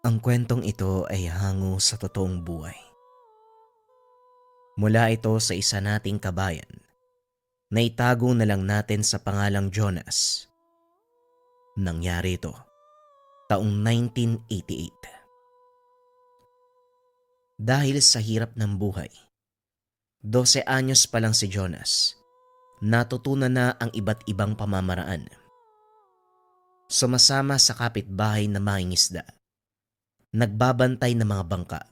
Ang kwentong ito ay hango sa totoong buhay. Mula ito sa isa nating kabayan na itago na lang natin sa pangalang Jonas. Nangyari ito taong 1988. Dahil sa hirap ng buhay, 12 anyos pa lang si Jonas, natutunan na ang iba't ibang pamamaraan. Sumasama sa kapitbahay na mangingisda, nagbabantay ng mga bangka,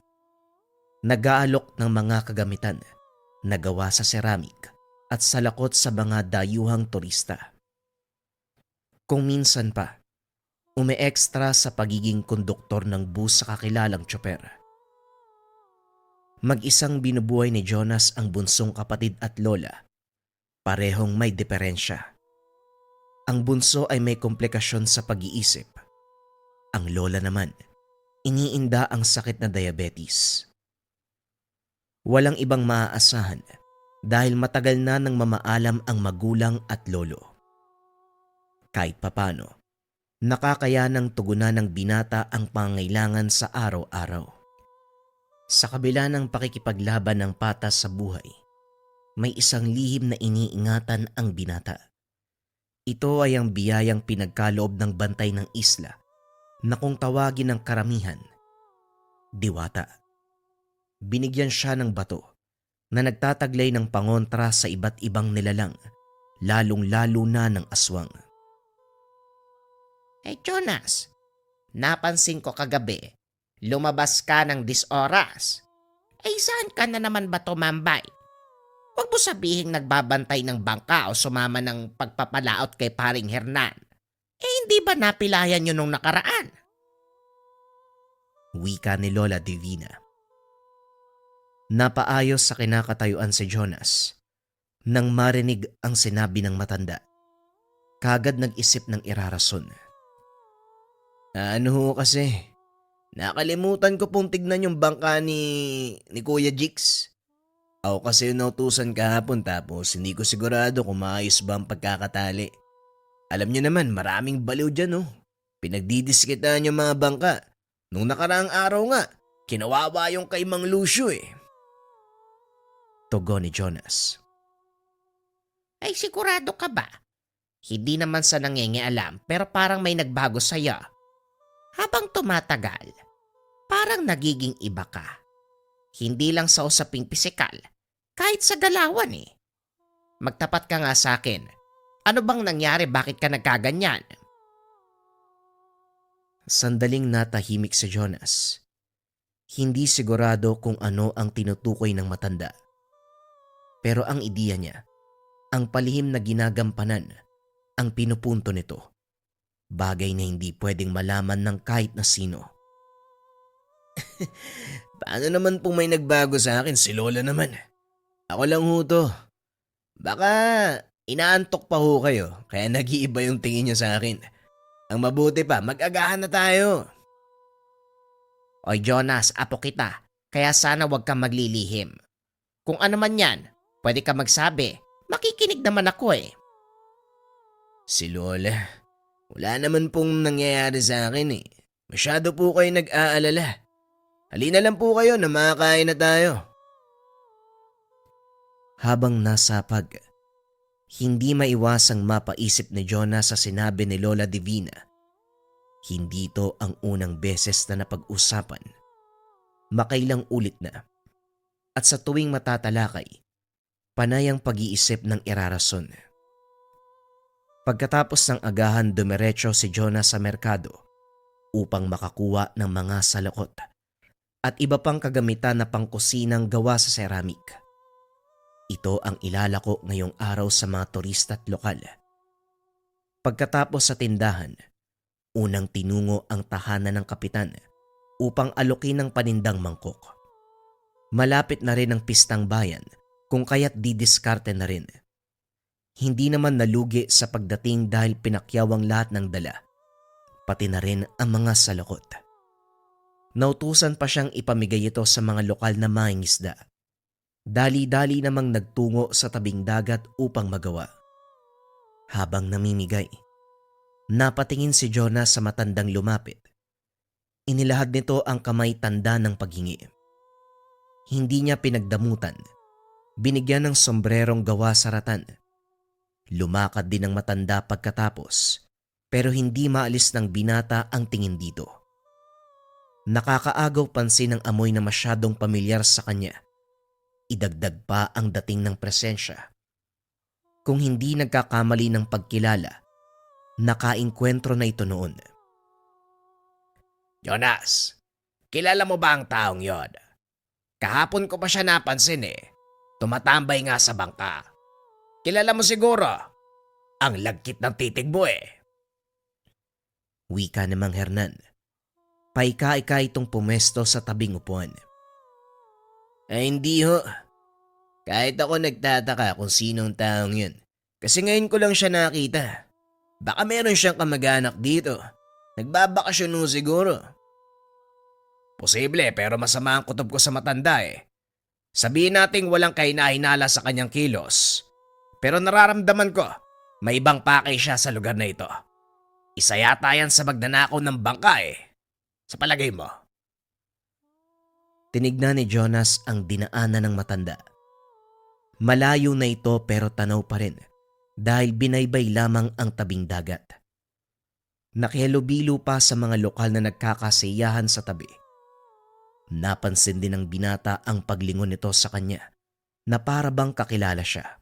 nag-aalok ng mga kagamitan na gawa sa ceramik at salakot sa mga dayuhang turista. Kung minsan pa, ume-extra sa pagiging konduktor ng bus sa kakilalang tsoper. Mag-isang binubuhay ni Jonas ang bunsong kapatid at lola, parehong may diferensya. Ang bunso ay may komplikasyon sa pag-iisip. Ang lola naman, iniinda ang sakit na diabetes. Walang ibang maaasahan dahil matagal na nang mamaalam ang magulang at lolo. Kahit papano, nakakayanang tugunan ng binata ang pangailangan sa araw-araw. Sa kabila ng pakikipaglaban ng patas sa buhay, may isang lihim na iniingatan ang binata. Ito ay ang biyayang pinagkaloob ng bantay ng isla na kung tawagin ng karamihan, diwata. Binigyan siya ng bato na nagtataglay ng pangontra sa iba't ibang nilalang, lalong-lalo na ng aswang. Jonas, napansin ko kagabi, lumabas ka ng 10 oras. Saan ka na naman ba tumambay? Huwag mo sabihing nagbabantay ng bangka o sumama ng pagpapalaot kay paring Hernan. Hindi ba napilayan yun nung nakaraan? Wika ni Lola Divina. Napaayos sa kinakatayuan si Jonas nang marinig ang sinabi ng matanda. Kagad nag-isip ng irarason. Ano ho kasi, nakalimutan ko pong tignan yung bangka ni Kuya Jix. Ako kasi yung nautusan kahapon tapos hindi ko sigurado kung maayos ba ang pagkakatali. Alam niyo naman maraming baliw dyan Pinagdidiskitan yung mga bangka. Nung nakaraang araw nga, kinawawa yung kay Mang Lucio Tugon ni Jonas. Sigurado ka ba? Hindi naman sa nangingialam pero parang may nagbago sa'yo. Habang tumatagal, parang nagiging iba ka. Hindi lang sa usaping pisikal, kahit sa galawan Magtapat ka nga sa akin. Ano bang nangyari, bakit ka nagkaganyan? Sandaling natahimik si Jonas. Hindi sigurado kung ano ang tinutukoy ng matanda. Pero ang ideya niya, ang palihim na ginagampanan, ang pinupunto nito. Bagay na hindi pwedeng malaman ng kahit na sino. Paano naman pong may nagbago sa akin? Si Lola naman. Ako lang ho to. Baka inaantok pa ho kayo kaya nag-iiba yung tingin niyo sa akin. Ang mabuti pa, mag-agahan na tayo. Oy Jonas, apo kita. Kaya sana wag kang maglilihim. Kung ano man yan, pwede ka magsabi. Makikinig naman ako Si Lola, wala naman pong nangyayari sa akin Masyado po kayo nag-aalala. Halina lang po kayo na makakain na tayo. Habang nasapag, hindi maiwasang mapaisip ni Jonah sa sinabi ni Lola Divina. Hindi ito ang unang beses na napag-usapan. Makailang ulit na. At sa tuwing matatalakay, panay ang pag-iisip ng irarason. Pagkatapos ng agahan, dumiretso si Jonah sa merkado upang makakuha ng mga salakot at iba pang kagamitan na pangkusinang gawa sa ceramik. Ito ang ilalako ngayong araw sa mga turista at lokal. Pagkatapos sa tindahan, unang tinungo ang tahanan ng kapitan upang alokin ng panindang mangkok. Malapit na rin ang pistang bayan kung kaya't didiskarte na rin. Hindi naman nalugi sa pagdating dahil pinakyawang lahat ng dala, pati na rin ang mga salakot. Nautusan pa siyang ipamigay ito sa mga lokal na mangingisda. Dali-dali namang nagtungo sa tabing dagat upang magawa. Habang namimigay, napatingin si Jonah sa matandang lumapit. Inilahad nito ang kamay tanda ng paghingi. Hindi niya pinagdamutan. Binigyan ng sombrerong gawa sa ratan. Lumakad din ang matanda pagkatapos, pero hindi maalis ng binata ang tingin dito. Nakakaagaw pansin ang amoy na masyadong pamilyar sa kanya. Idagdag pa ang dating ng presensya. Kung hindi nagkakamali ng pagkilala, nakainkwentro na ito noon. Jonas, kilala mo ba ang taong yon? Kahapon ko pa siya napansin Tumatambay nga sa bangka. Kilala mo siguro. Ang lagkit ng titig mo Wika ni Mang Hernan. Paika-ika itong pumesto sa tabing upuan. Ay hindi ho. Kahit ako nagtataka kung sinong taong yun. Kasi ngayon ko lang siya nakita. Baka meron siyang kamag-anak dito. Nagbabakasyon ho siguro. Posible pero masama ang kutob ko sa matanda Sabihin nating walang kainahinala sa kanyang kilos. Pero nararamdaman ko, may ibang pakay siya sa lugar na ito. Isa yata yan sa magnanakaw ng bangka Sa palagay mo? Tinignan ni Jonas ang dinaanan ng matanda. Malayo na ito pero tanaw pa rin dahil binaybay lamang ang tabing dagat. Nakihalubilo pa sa mga lokal na nagkakasiyahan sa tabi. Napansin din ng binata ang paglingon nito sa kanya na para bang kakilala siya.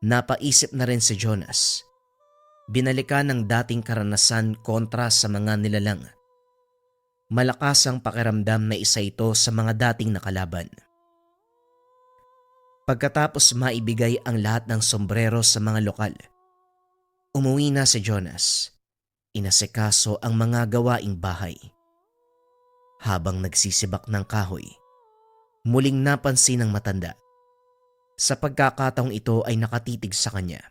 Napaisip na rin si Jonas. Binalikan ng dating karanasan kontra sa mga nilalang. Malakas ang pakiramdam na isa ito sa mga dating nakalaban. Pagkatapos maibigay ang lahat ng sombrero sa mga lokal, umuwi na si Jonas. Inasikaso ang mga gawaing bahay. Habang nagsisibak ng kahoy, muling napansin ng matanda. Sa pagkakataong ito ay nakatitig sa kanya.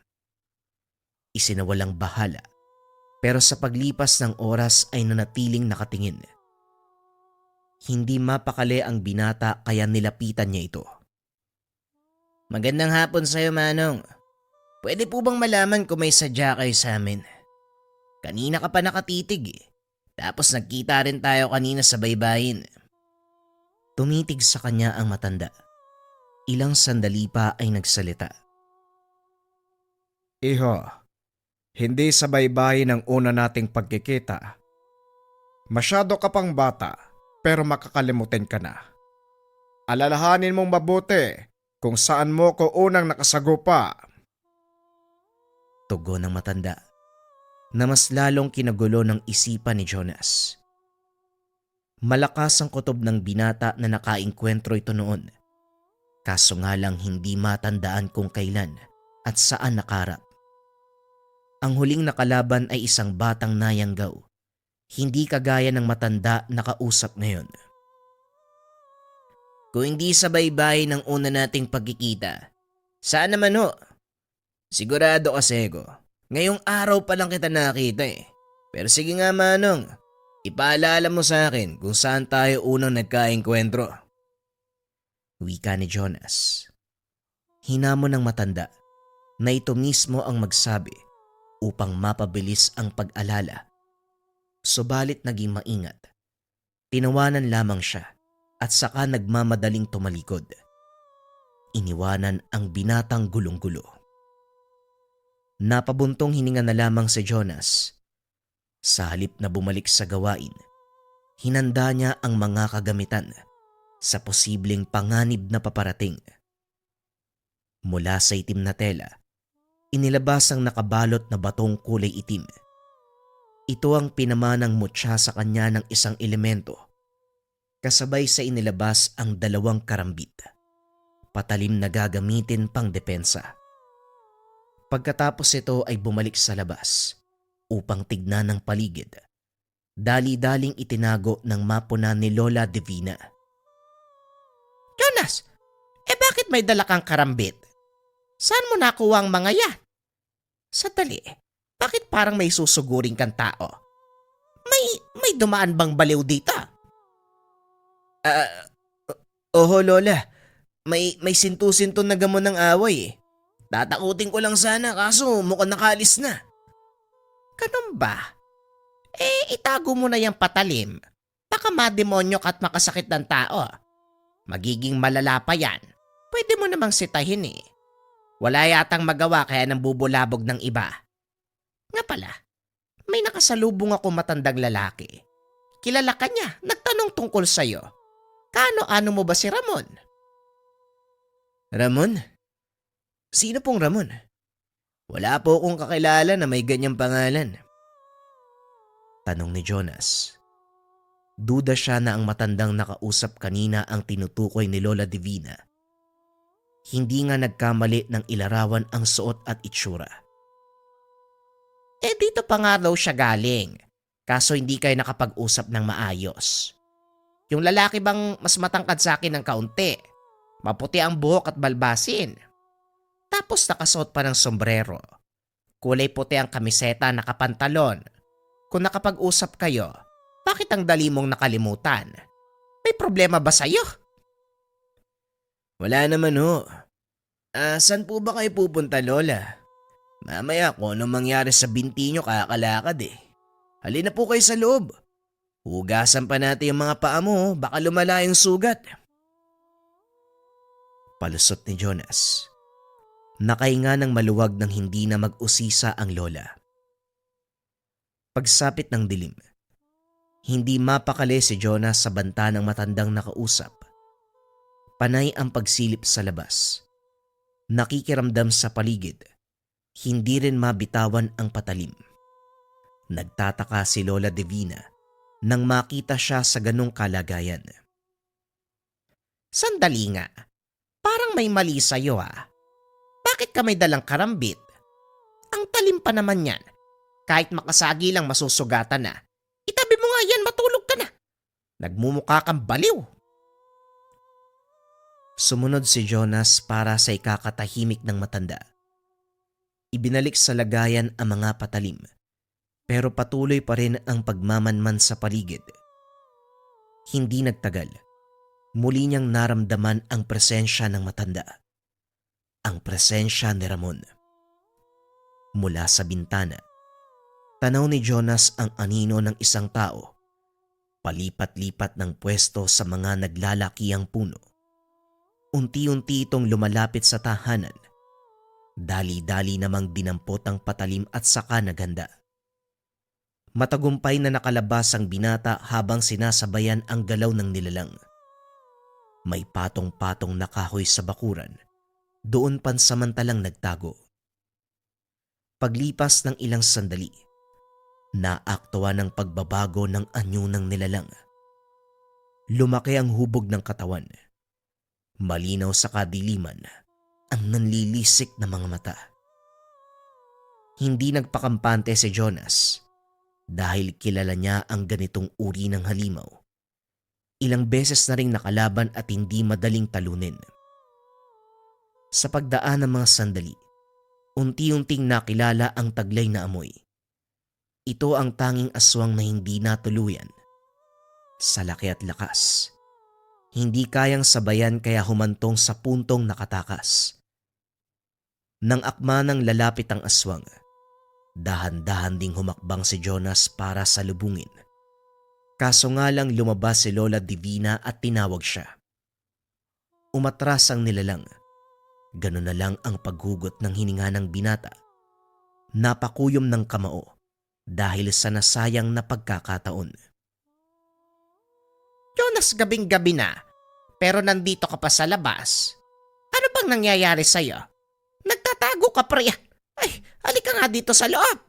Isinawalang bahala, pero sa paglipas ng oras ay nanatiling nakatingin. Hindi mapakali ang binata kaya nilapitan niya ito. Magandang hapon sa'yo, Manong. Pwede po bang malaman kung may sadya kayo sa amin? Kanina ka pa nakatitig Tapos nagkita rin tayo kanina sa baybayin. Tumitig sa kanya ang matanda. Ilang sandali pa ay nagsalita. Iho, hindi sa baybayin ang una nating pagkikita. Masyado ka pang bata pero makakalimutin ka na. Alalahanin mong mabuti kung saan mo ko unang nakasagupa. Tugon ng matanda na mas lalong kinagulo ng isipan ni Jonas. Malakas ang kutob ng binata na nakainkwentro ito noon. Kaso nga lang hindi matandaan kung kailan at saan nakarap. Ang huling nakalaban ay isang batang nayanggaw. Hindi kagaya ng matanda na kausap ngayon. Kung hindi sa baybayin ang una nating pagkikita, saan naman ho? Sigurado kasi ko. Ngayong araw pa lang kita nakita Pero sige nga Manong, ipaalala mo sa akin kung saan tayo unang nagkaengkwentro. Wika ni Jonas. Hinamon ng matanda na ito mismo ang magsabi upang mapabilis ang pag-alala. Subalit naging maingat. Tinawanan lamang siya at saka nagmamadaling tumalikod. Iniwanan ang binatang gulong-gulo. Napabuntong hininga na lamang si Jonas. Sa halip na bumalik sa gawain, hinanda niya ang mga kagamitan sa posibleng panganib na paparating. Mula sa itim na tela, inilabas ang nakabalot na batong kulay itim. Ito ang pinamanang mutya sa kanya ng isang elemento. Kasabay sa inilabas ang 2 karambit. Patalim na gagamitin pang depensa. Pagkatapos ito ay bumalik sa labas upang tignan ng paligid. Dali-daling itinago ng mapuna ni Lola Divina. Jonas, bakit may dala kang karambit? Saan mo nakuha ang mga yan? Sadali, bakit parang may susuguring kang tao? May dumaan bang baliw dito? Oho Lola, may sintu-sinto na gamon ng away Tatakutin ko lang sana kaso mukhang nakalis na. Ganun ba? Itago mo na yung patalim. Baka mademonyo ka at makasakit ng tao. Magiging malala pa yan. Pwede mo namang sitahin eh. Wala yatang magawa kaya nang bubulabog ng iba. Nga pala, may nakasalubong ako matandang lalaki. Kilala ka niya, nagtanong tungkol sa'yo. Kaano-ano mo ba si Ramon? Ramon? Sino pong Ramon? Wala po akong kakilala na may ganyang pangalan. Tanong ni Jonas. Duda siya na ang matandang nakausap kanina ang tinutukoy ni Lola Divina. Hindi nga nagkamali ng ilarawan ang suot at itsura. Dito pa nga raw siya galing. Kaso hindi kayo nakapag-usap ng maayos. Yung lalaki bang mas matangkad sa akin ng kaunti? Maputi ang buhok at balbasin. Tapos nakasuot pa ng sombrero. Kulay puti ang kamiseta, nakapantalon. Kung nakapag-usap kayo, bakit ang dali mong nakalimutan? May problema ba sa'yo? Wala naman ho. Saan po ba kayo pupunta, Lola? Mamaya kung anong mangyari sa binti nyo kakalakad eh. Halina po kayo sa loob. Hugasan pa natin yung mga paa mo, baka lumala yung sugat. Palusot ni Jonas. Nakahinga ng maluwag nang hindi na mag-usisa ang lola. Pagsapit ng dilim, hindi mapakali si Jonas sa banta ng matandang nakausap. Panay ang pagsilip sa labas. Nakikiramdam sa paligid. Hindi rin mabitawan ang patalim. Nagtataka si Lola Divina nang makita siya sa ganong kalagayan. Sandali nga. Parang may mali sa'yo ah. Bakit ka may dalang karambit? Ang talim pa naman yan. Kahit makasagi lang masusugatan na. Itabi mo nga yan, matulog ka na. Nagmumukha kang baliw. Sumunod si Jonas para sa ikakatahimik ng matanda. Ibinalik sa lagayan ang mga patalim, pero patuloy pa rin ang pagmamanman sa paligid. Hindi nagtagal, muli niyang naramdaman ang presensya ng matanda. Ang presensya ni Ramon. Mula sa bintana, tanaw ni Jonas ang anino ng isang tao. Palipat-lipat ng pwesto sa mga naglalakiang puno. Unti-unti itong lumalapit sa tahanan. Dali-dali namang dinampot ang patalim at saka naganda. Matagumpay na nakalabas ang binata habang sinasabayan ang galaw ng nilalang. May patong-patong na kahoy sa bakuran. Doon pansamantalang nagtago. Paglipas ng ilang sandali, naaktuwa ng pagbabago ng anyo ng nilalang. Lumaki ang hubog ng katawan. Malinaw sa kadiliman ang nanlilisik na mga mata. Hindi nagpakampante si Jonas dahil kilala niya ang ganitong uri ng halimaw. Ilang beses na ring nakalaban at hindi madaling talunin. Sa pagdaan ng mga sandali, unti-unting nakilala ang taglay na amoy. Ito ang tanging aswang na hindi natuluyan. Sa laki at lakas, hindi kayang sabayan kaya humantong sa puntong nakatakas. Nang akma ng lalapit ang aswang, dahan-dahan ding humakbang si Jonas para salubungin. Kaso nga lang lumabas si Lola Divina at tinawag siya. Umatras ang nilalang. Ganun na lang ang paghugot ng hininga ng binata. Napakuyom ng kamao dahil sa nasayang na pagkakataon. Jonas, gabing-gabi na. Pero nandito ka pa sa labas. Ano bang nangyayari sa'yo? Nagtatago ka pre. Ay, halika nga dito sa loob.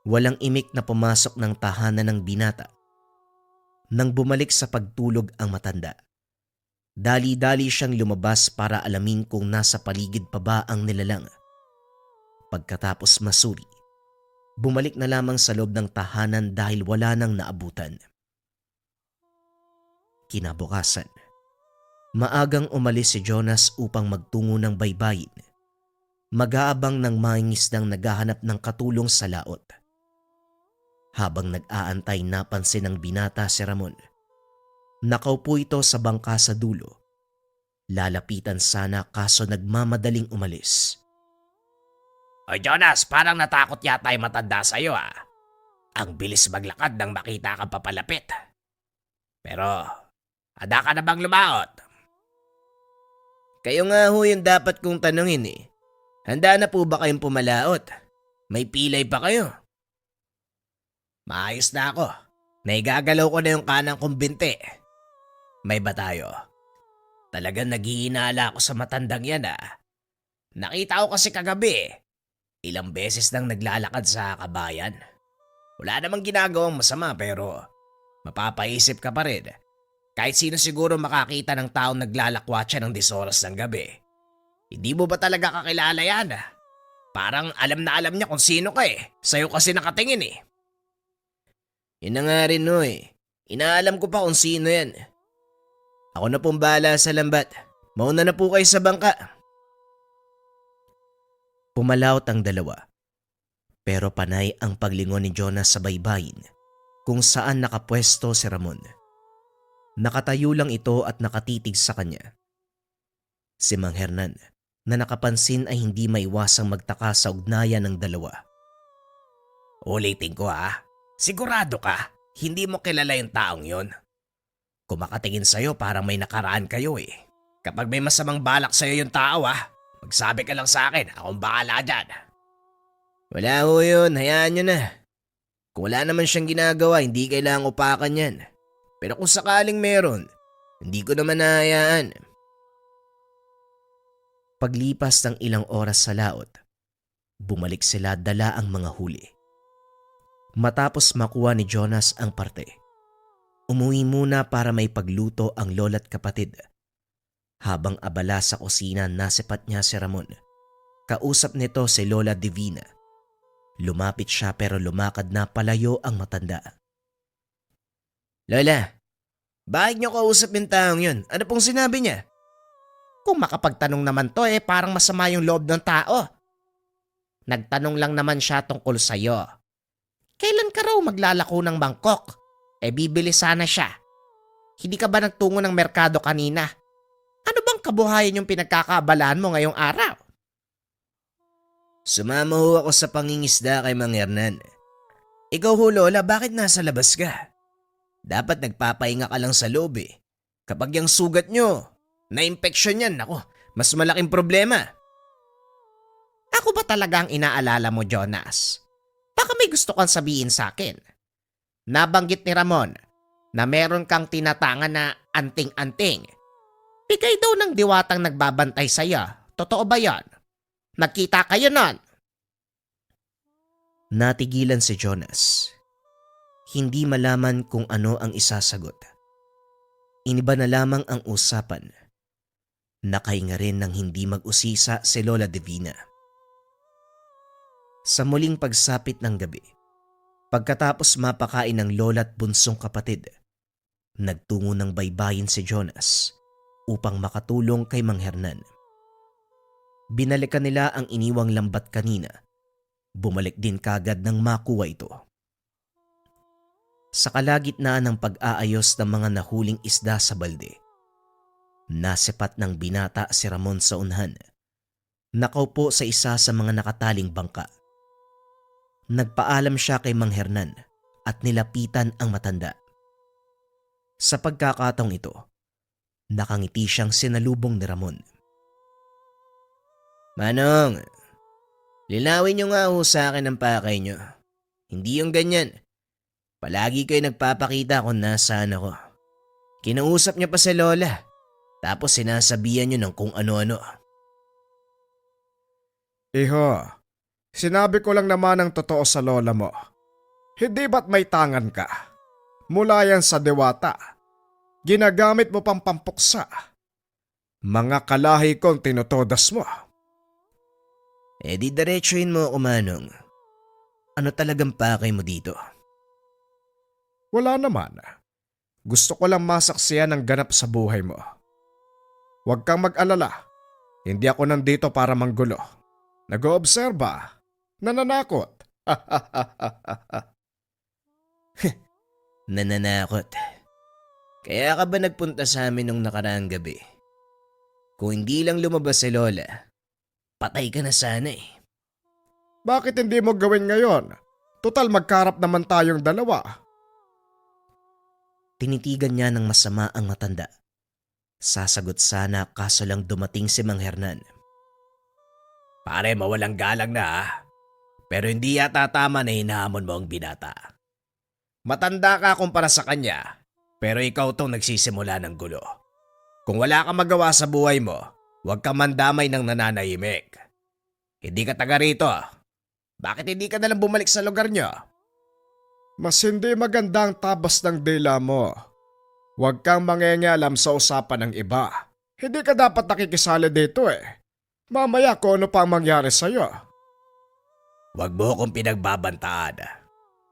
Walang imik na pumasok ng tahanan ng binata. Nang bumalik sa pagtulog ang matanda, dali-dali siyang lumabas para alamin kung nasa paligid pa ba ang nilalang. Pagkatapos masuri, bumalik na lamang sa loob ng tahanan dahil wala nang naabutan. Kinabukasan, maagang umalis si Jonas upang magtungo ng baybayin. Mag-aabang ng mga ngisdang naghahanap ng katulong sa laot. Habang nag-aantay, napansin ng binata si Ramon. Nakaupo ito sa bangka sa dulo. Lalapitan sana kaso nagmamadaling umalis. Oy Jonas, parang natakot yata yung matanda sa'yo ah. Ang bilis maglakad nang makita kang papalapit. Pero, handa ka na bang lumaot? Kayo nga ho yung dapat kong tanungin eh. Handa na po ba kayong pumalaot? May pilay pa kayo? Maayos na ako. Naigagalaw ko na yung kanang kong binti. May ba tayo? Talagang naghihinala ako sa matandang yan Nakita ko kasi kagabi. Ilang beses nang naglalakad sa kabayan. Wala namang ginagawang masama pero mapapaisip ka pa rin. Kahit sino siguro makakita ng taong naglalakwatsa ng 10 oras ng gabi. Hindi mo ba talaga kakilala yan? Parang alam na alam niya kung sino ka Sa'yo kasi nakatingin Yun na nga rin ho eh. Inaalam ko pa kung sino yan. Ako na pong bahala sa lambat. Mauna na po kayo sa bangka. Pumalaot ang dalawa. Pero panay ang paglingon ni Jonas sa baybayin kung saan nakapwesto si Ramon. Nakatayo lang ito at nakatitig sa kanya. Si Mang Hernan na nakapansin ay hindi maiwasang magtaka sa ugnayan ng dalawa. Ulitin ko sigurado ka, hindi mo kilala yung taong yon. Kung makatingin sa'yo parang may nakaraan kayo Kapag may masamang balak sa'yo yung tao magsabi ka lang sa akin, akong bahala dyan. Wala ho yun, hayaan nyo na. Kung wala naman siyang ginagawa, hindi kailangang upakan yan. Pero kung sakaling meron, hindi ko naman nahayaan. Paglipas ng ilang oras sa laot, bumalik sila dala ang mga huli. Matapos makuha ni Jonas ang parte, umuwi muna para may pagluto ang lola't kapatid. Habang abala sa kusina, nasipat niya si Ramon. Kausap nito si Lola Divina. Lumapit siya pero lumakad na palayo ang matanda. Lola, bakit niyo kausap yung taong yun? Ano pong sinabi niya? Kung makapagtanong naman to parang masama yung loob ng tao. Nagtanong lang naman siya tungkol sa'yo. Kailan ka raw maglalako ng Bangkok? Bibili sana siya. Hindi ka ba nagtungo ng merkado kanina? Ano bang kabuhayan yung pinagkakaabalahan mo ngayong araw? Sumama ho ako sa pangingisda kay Mang Hernan. Ikaw ho Lola, bakit nasa labas ka? Dapat nagpapahinga ka lang sa loob Kapag yung sugat nyo, na-infection yan, mas malaking problema. Ako ba talaga ang inaalala mo, Jonas? Baka may gusto kang sabihin sa akin. Nabanggit ni Ramon na meron kang tinatangan na anting-anting. Bigay daw ng diwatang nagbabantay sa'yo. Totoo ba yan? Nagkita kayo nun? Natigilan si Jonas. Hindi malaman kung ano ang isasagot. Iniba na lamang ang usapan. Nakahinga rin ng hindi mag-usisa si Lola Divina. Sa muling pagsapit ng gabi, pagkatapos mapakain ng lola't bunsong kapatid, nagtungo ng baybayin si Jonas upang makatulong kay Mang Hernan. Binalikan nila ang iniwang lambat kanina. Bumalik din kagad nang makuha ito. Sa kalagitnaan ng pag-aayos ng mga nahuling isda sa balde, nasipat ng binata si Ramon sa unhan. Nakaupo sa isa sa mga nakataling bangka. Nagpaalam siya kay Mang Hernan at nilapitan ang matanda. Sa pagkakataong ito, nakangiti siyang sinalubong ni Ramon. Manong, linawin niyo nga ho sa akin ang pakay niyo. Hindi yung ganyan. Palagi kayo nagpapakita kung nasaan ako. Kinausap niyo pa si Lola, tapos sinasabihan niyo ng kung ano-ano. Iho, sinabi ko lang naman ang totoo sa lola mo. Hindi ba't may tangan ka? Mula yan sa diwata. Ginagamit mo pang pampuksa. Mga kalahi kong tinutodas mo. Di diretsuhin mo ako, Manong. Ano talagang pakay mo dito? Wala naman. Gusto ko lang masaksiyan ang ganap sa buhay mo. Huwag kang mag-alala. Hindi ako nandito para manggulo. Nag-oobserba. Nananakot. Nananakot. Kaya ka ba nagpunta sa amin nung nakaraang gabi? Kung hindi lang lumabas si Lola, patay ka na sana Bakit hindi mo gawin ngayon? Total magkarap naman tayong dalawa. Tinitigan niya ng masama ang matanda. Sasagot sana kaso lang dumating si Mang Hernan. Pare, mawalang galang na ah. Pero hindi yata tama na hinahamon mo ang binata. Matanda ka kumpara sa kanya, pero ikaw tong nagsisimula ng gulo. Kung wala kang magawa sa buhay mo, huwag kang mandamay ng nananahimik. Hindi ka taga rito. Bakit hindi ka nalang bumalik sa lugar niyo? Mas hindi magandang tabas ng dila mo. Huwag kang mangingialam sa usapan ng iba. Hindi ka dapat nakikisali dito eh. Mamaya kung ano pa ang mangyari sa'yo. Huwag mo akong pinagbabantaan.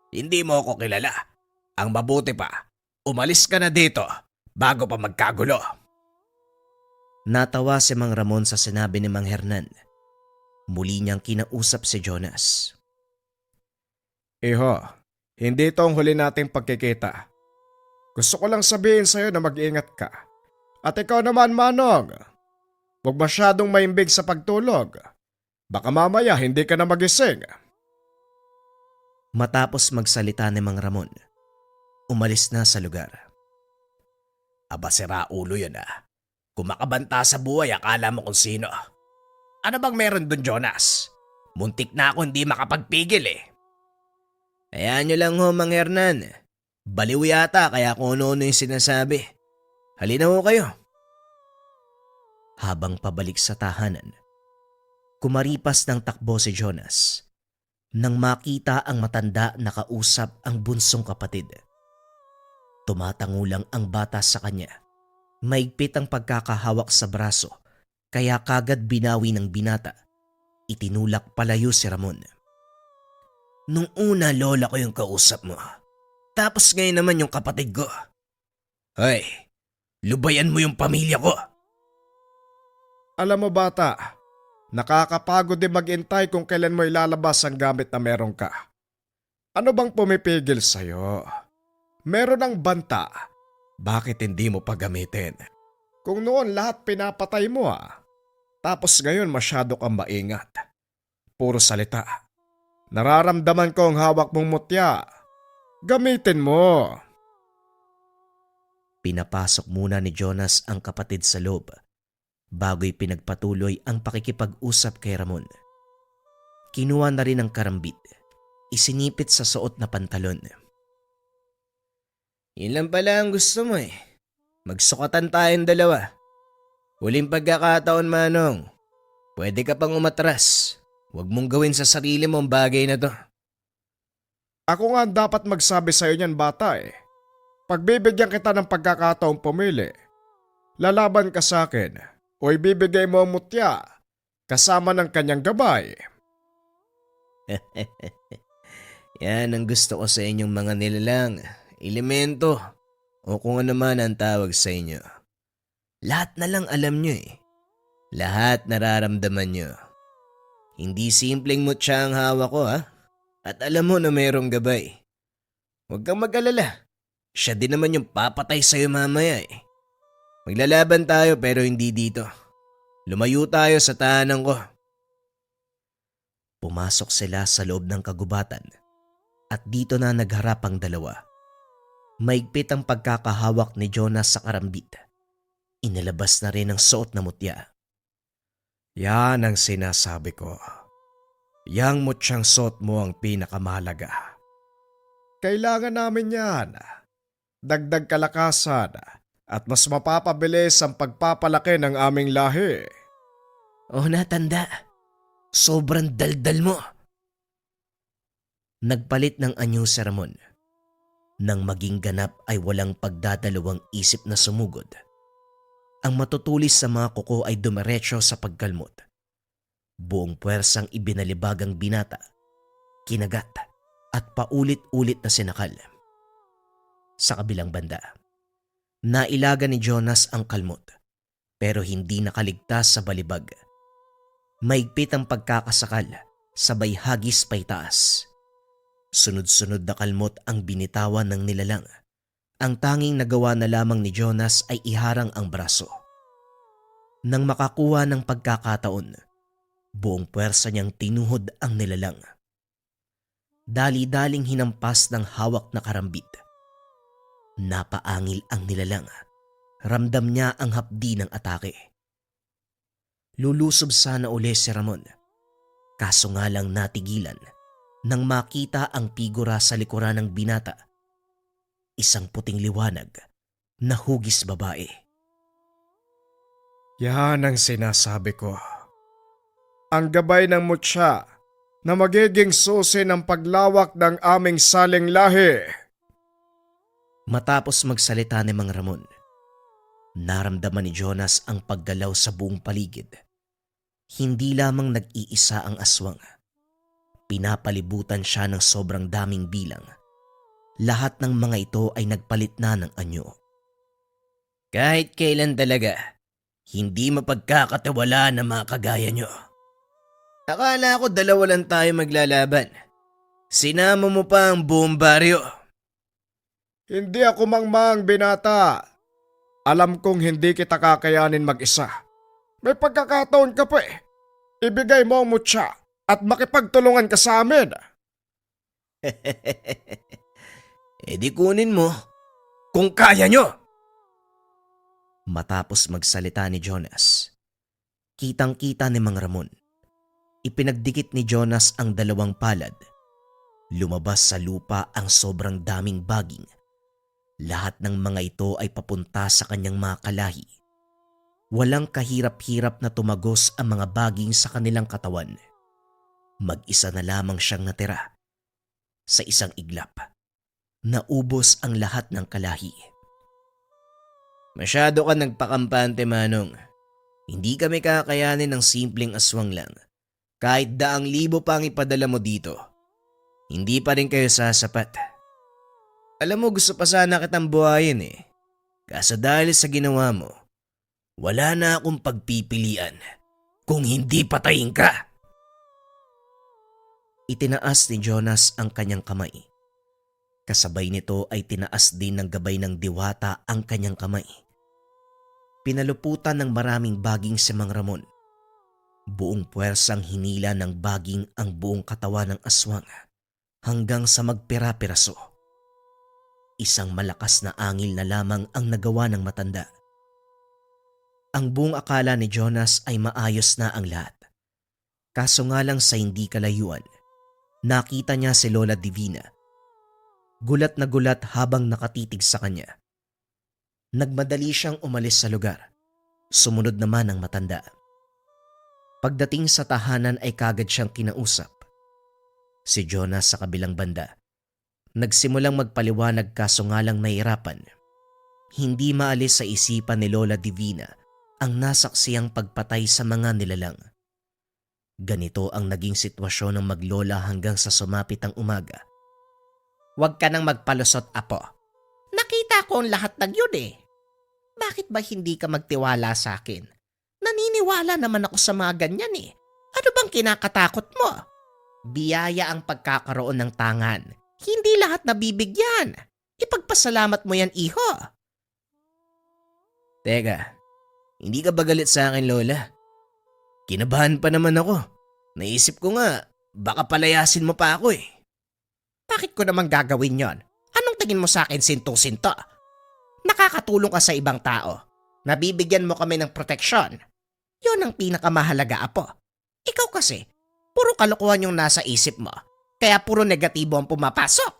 Hindi mo ako kilala. Ang mabuti pa, umalis ka na dito bago pa magkagulo. Natawa si Mang Ramon sa sinabi ni Mang Hernan. Muli niyang kinausap si Jonas. Iho, hindi ito ang huli nating pagkikita. Gusto ko lang sabihin sa'yo na mag-ingat ka. At ikaw naman, Manong. Huwag masyadong maimbig sa pagtulog. Baka mamaya hindi ka na magising. Matapos magsalita ni Mang Ramon, umalis na sa lugar. Aba, sira ulo yun ah. Kung makabanta sa buhay, akala mo kung sino. Ano bang meron dun, Jonas? Muntik na ako hindi makapagpigil eh. Hayaan niyo lang ho, Mang Hernan. Baliw yata kaya kung ano-ano yung sinasabi. Halina ho kayo. Habang pabalik sa tahanan, kumaripas ng takbo si Jonas nang makita ang matanda na kausap ang bunsong kapatid. Tumatango lang ang bata sa kanya. Maigpit ang pagkakahawak sa braso kaya kagad binawi ng binata. Itinulak palayo si Ramon. Nung una lola ko yung kausap mo. Tapos ngayon naman yung kapatid ko. Hoy, lubayan mo yung pamilya ko. Alam mo bata, nakakapagod din mag-intay kung kailan mo ilalabas ang gamit na meron ka. Ano bang pumipigil sa'yo? Meron ng banta. Bakit hindi mo pa gamitin? Kung noon lahat pinapatay mo Tapos ngayon masyado kang maingat. Puro salita. Nararamdaman ko ang hawak mong mutya. Gamitin mo. Pinapasok muna ni Jonas ang kapatid sa loob bago'y pinagpatuloy ang pakikipag-usap kay Ramon. Kinuha na rin ang karambit, isinipit sa suot na pantalon. Yun lang pala ang gusto mo eh. Magsukatan tayong dalawa. Huling pagkakataon, Manong. Pwede ka pang umatras. Huwag mong gawin sa sarili mo ang bagay na to. Ako nga dapat magsabi sa'yo niyan bata eh. Pagbibigyan kita ng pagkakataong pumili, lalaban ka sa akin o ibibigay mo ang mutya kasama ng kanyang gabay. Yan ang gusto ko sa inyong mga nilalang, elemento o kung ano man ang tawag sa inyo. Lahat na lang alam nyo eh. Lahat nararamdaman nyo. Hindi simpleng mutya ang hawak ko At alam mo na mayroong gabay. Huwag kang mag-alala. Siya din naman yung papatay sa'yo mamaya eh. Maglalaban tayo pero hindi dito. Lumayo tayo sa tahanan ko. Pumasok sila sa loob ng kagubatan at dito na nagharap ang dalawa. Maigpit ang pagkakahawak ni Jonas sa karambit. Inilabas na rin ang suot na mutya. Yan ang sinasabi ko. Yang mutyang suot mo ang pinakamahalaga. Kailangan namin yan. Dagdag kalakasan at mas mapapabilis ang pagpapalaki ng aming lahi. Natanda. Sobrang daldal mo. Nagpalit ng anyo si Ramon. Nang maging ganap ay walang pagdadalawang isip na sumugod. Ang matutulis sa mga kuko ay dumiretso sa pagkalmot. Buong puwersang ibinalibag ang binata, kinagat at paulit-ulit na sinakal. Sa kabilang banda, nailaga ni Jonas ang kalmot pero hindi nakaligtas sa balibag. Maigpit ang pagkakasakal, sabay hagis pa'y taas. Sunod-sunod na kalmot ang binitawan ng nilalang. Ang tanging nagawa na lamang ni Jonas ay iharang ang braso. Nang makakuha ng pagkakataon, buong puwersa niyang tinuhod ang nilalang. Dali-daling hinampas ng hawak na karambit. Napaangil ang nilalang. Ramdam niya ang hapdi ng atake. Lulusob sana uli si Ramon. Kaso nga lang natigilan nang makita ang figura sa likuran ng binata. Isang puting liwanag na hugis babae. Yan ang sinasabi ko. Ang gabay ng mutya na magiging susi ng paglawak ng aming saling lahi. Matapos magsalita ni Mang Ramon, naramdaman ni Jonas ang paggalaw sa buong paligid. Hindi lamang nag-iisa ang aswang. Pinapalibutan siya ng sobrang daming bilang. Lahat ng mga ito ay nagpalit na ng anyo. Kahit kailan talaga, hindi mapagkakatiwala na mga kagaya nyo. Akala ko dalawa lang tayo maglalaban. Sinama mo pa ang buong baryo. Hindi ako mangmang binata. Alam kong hindi kita kakayanin mag-isa. May pagkakataon ka pa eh. Ibigay mo ang mutya at makipagtulungan ka sa amin. E di kunin mo kung kaya nyo. Matapos magsalita ni Jonas, kitang-kita ni Mang Ramon. Ipinagdikit ni Jonas ang dalawang palad. Lumabas sa lupa ang sobrang daming baging. Lahat ng mga ito ay papunta sa kanyang mga kalahi. Walang kahirap-hirap na tumagos ang mga baging sa kanilang katawan. Mag-isa na lamang siyang natira. Sa isang iglap, naubos ang lahat ng kalahi. Masyado ka nagpakampante, Manong. Hindi kami kakayanin ng simpleng aswang lang. Kahit 100,000 pa ang ipadala mo dito, hindi pa rin kayo sasapat. Alam mo, gusto pa sana kitang buhayin eh. Kaso dahil sa ginawa mo, wala na akong pagpipilian kung hindi patayin ka. Itinaas ni Jonas ang kanyang kamay. Kasabay nito ay tinaas din ng gabay ng diwata ang kanyang kamay. Pinaluputan ng maraming baging si Mang Ramon. Buong puwersang hinila ng baging ang buong katawan ng aswang hanggang sa magpira-piraso. Isang malakas na angil na lamang ang nagawa ng matanda. Ang buong akala ni Jonas ay maayos na ang lahat. Kaso nga lang sa hindi kalayuan, nakita niya si Lola Divina. Gulat na gulat habang nakatitig sa kanya. Nagmadali siyang umalis sa lugar. Sumunod naman ang matanda. Pagdating sa tahanan ay kagad siyang kinausap. Si Jonas sa kabilang banda. Nagsimulang magpaliwanag kaso nga lang nahirapan. Hindi maalis sa isipan ni Lola Divina ang nasaksiyang pagpatay sa mga nilalang. Ganito ang naging sitwasyon ng maglola hanggang sa sumapit ang umaga. Huwag ka nang magpalusot, Apo. Nakita ko ang lahat ng yun eh. Bakit ba hindi ka magtiwala sa akin? Naniniwala naman ako sa mga ganyan eh. Ano bang kinakatakot mo? Biyaya ang pagkakaroon ng tangan. Hindi lahat nabibigyan. Ipagpasalamat mo yan, iho. Teka, hindi ka ba galit sa akin, Lola? Kinabahan pa naman ako. Naisip ko nga, baka palayasin mo pa ako eh. Bakit ko naman gagawin yon? Anong tingin mo sa akin, sinto-sinto? Nakakatulong ka sa ibang tao. Nabibigyan mo kami ng proteksyon. Yun ang pinakamahalaga, Apo. Ikaw kasi, puro kalokohan yung nasa isip mo. Kaya puro negatibo ang pumapasok.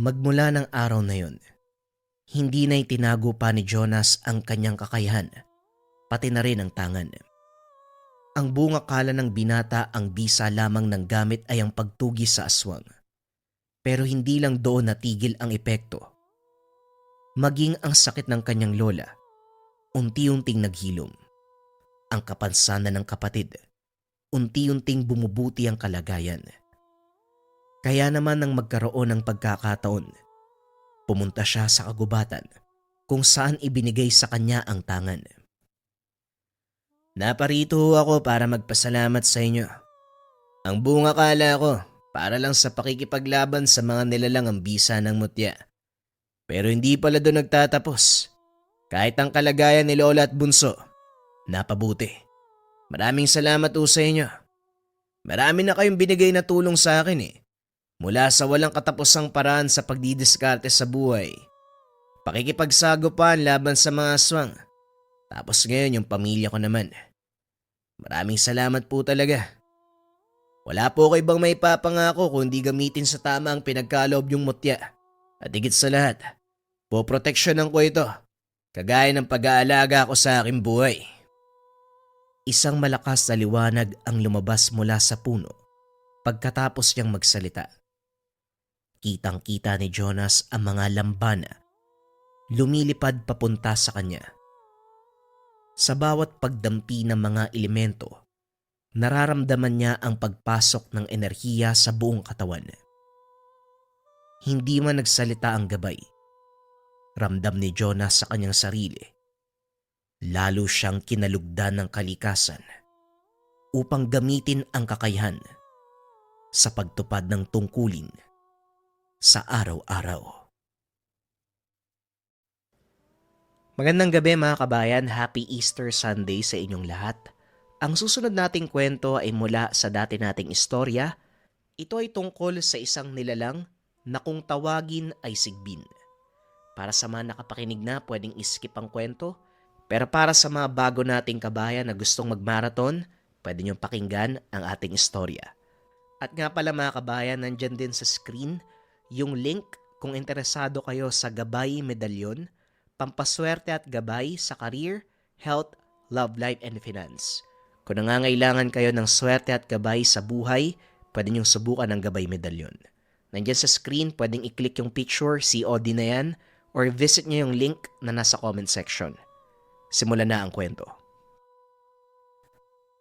Magmula ng araw na yun, hindi na itinago pa ni Jonas ang kanyang kakayahan, pati na rin ang tangan. Ang buong akala ng binata ang bisa lamang ng gamit ay ang pagtugi sa aswang. Pero hindi lang doon natigil ang epekto. Maging ang sakit ng kanyang lola, unti-unting naghilom. Ang kapansanan ng kapatid, unti-unting bumubuti ang kalagayan. Kaya naman nang magkaroon ng pagkakataon, pumunta siya sa kagubatan kung saan ibinigay sa kanya ang tangan. Naparito ako para magpasalamat sa inyo. Ang buong akala ko para lang sa pakikipaglaban sa mga nilalang ang bisa ng mutya. Pero hindi pala doon nagtatapos. Kahit ang kalagayan ni Lola at Bunso, napabuti. Maraming salamat po sa inyo. Marami na kayong binigay na tulong sa akin eh. Mula sa walang katapusang paraan sa pagdidiskarte sa buhay, pakikipagsagupan laban sa mga aswang. Tapos ngayon yung pamilya ko naman. Maraming salamat po talaga. Wala po kayo bang may papangako kundi gamitin sa tama ang pinagkaloob yung mutya. At higit sa lahat, poproteksyonan ko ito. Kagaya ng pag-aalaga ko sa aking buhay. Isang malakas na liwanag ang lumabas mula sa puno pagkatapos niyang magsalita. Kitang-kita ni Jonas ang mga lambana lumilipad papunta sa kanya. Sa bawat pagdampi ng mga elemento, nararamdaman niya ang pagpasok ng enerhiya sa buong katawan. Hindi man nagsalita ang gabay, ramdam ni Jonas sa kanyang sarili. Lalo siyang kinalugdan ng kalikasan upang gamitin ang kakayahan sa pagtupad ng tungkulin sa araw-araw. Magandang gabi mga kabayan, Happy Easter Sunday sa inyong lahat. Ang susunod nating kwento ay mula sa dati nating istorya. Ito ay tungkol sa isang nilalang na kung tawagin ay sigbin. Para sa mga nakapakinig na, pwedeng iskip ang kwento. Pero para sa mga bago nating kabayan na gustong magmarathon, pwede niyong pakinggan ang ating istorya. At nga pala mga kabayan, nandyan din sa screen yung link kung interesado kayo sa Gabay Medalyon, pampaswerte at gabay sa career, health, love life, and finance. Kung nangangailangan kayo ng swerte at gabay sa buhay, pwede niyong subukan ang Gabay Medalyon. Nandyan sa screen, pwedeng i-click yung picture, COD na yan, or visit niyo yung link na nasa comment section. Simulan na ang kwento.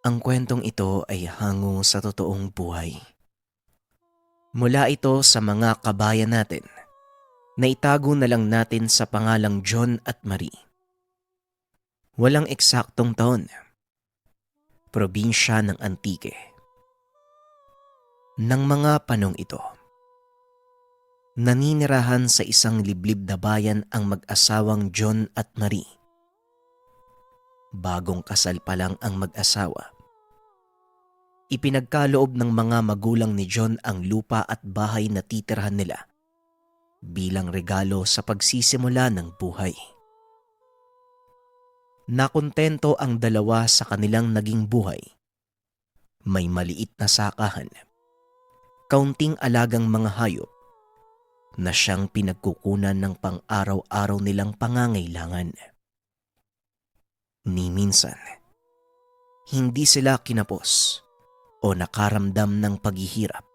Ang kwentong ito ay hango sa totoong buhay. Mula ito sa mga kabayan natin na itago na lang natin sa pangalang John at Marie. Walang eksaktong taon. Probinsya ng Antique. Nang mga panong ito, naninirahan sa isang liblib na bayan ang mag-asawang John at Marie. Bagong kasal pa lang ang mag-asawa. Ipinagkaloob ng mga magulang ni John ang lupa at bahay na titirhan nila bilang regalo sa pagsisimula ng buhay. Nakontento ang dalawa sa kanilang naging buhay. May maliit na sakahan, kaunting alagang mga hayop na siyang pinagkukunan ng pang-araw-araw nilang pangangailangan. Ni minsan, hindi sila kinapos o nakaramdam ng paghihirap.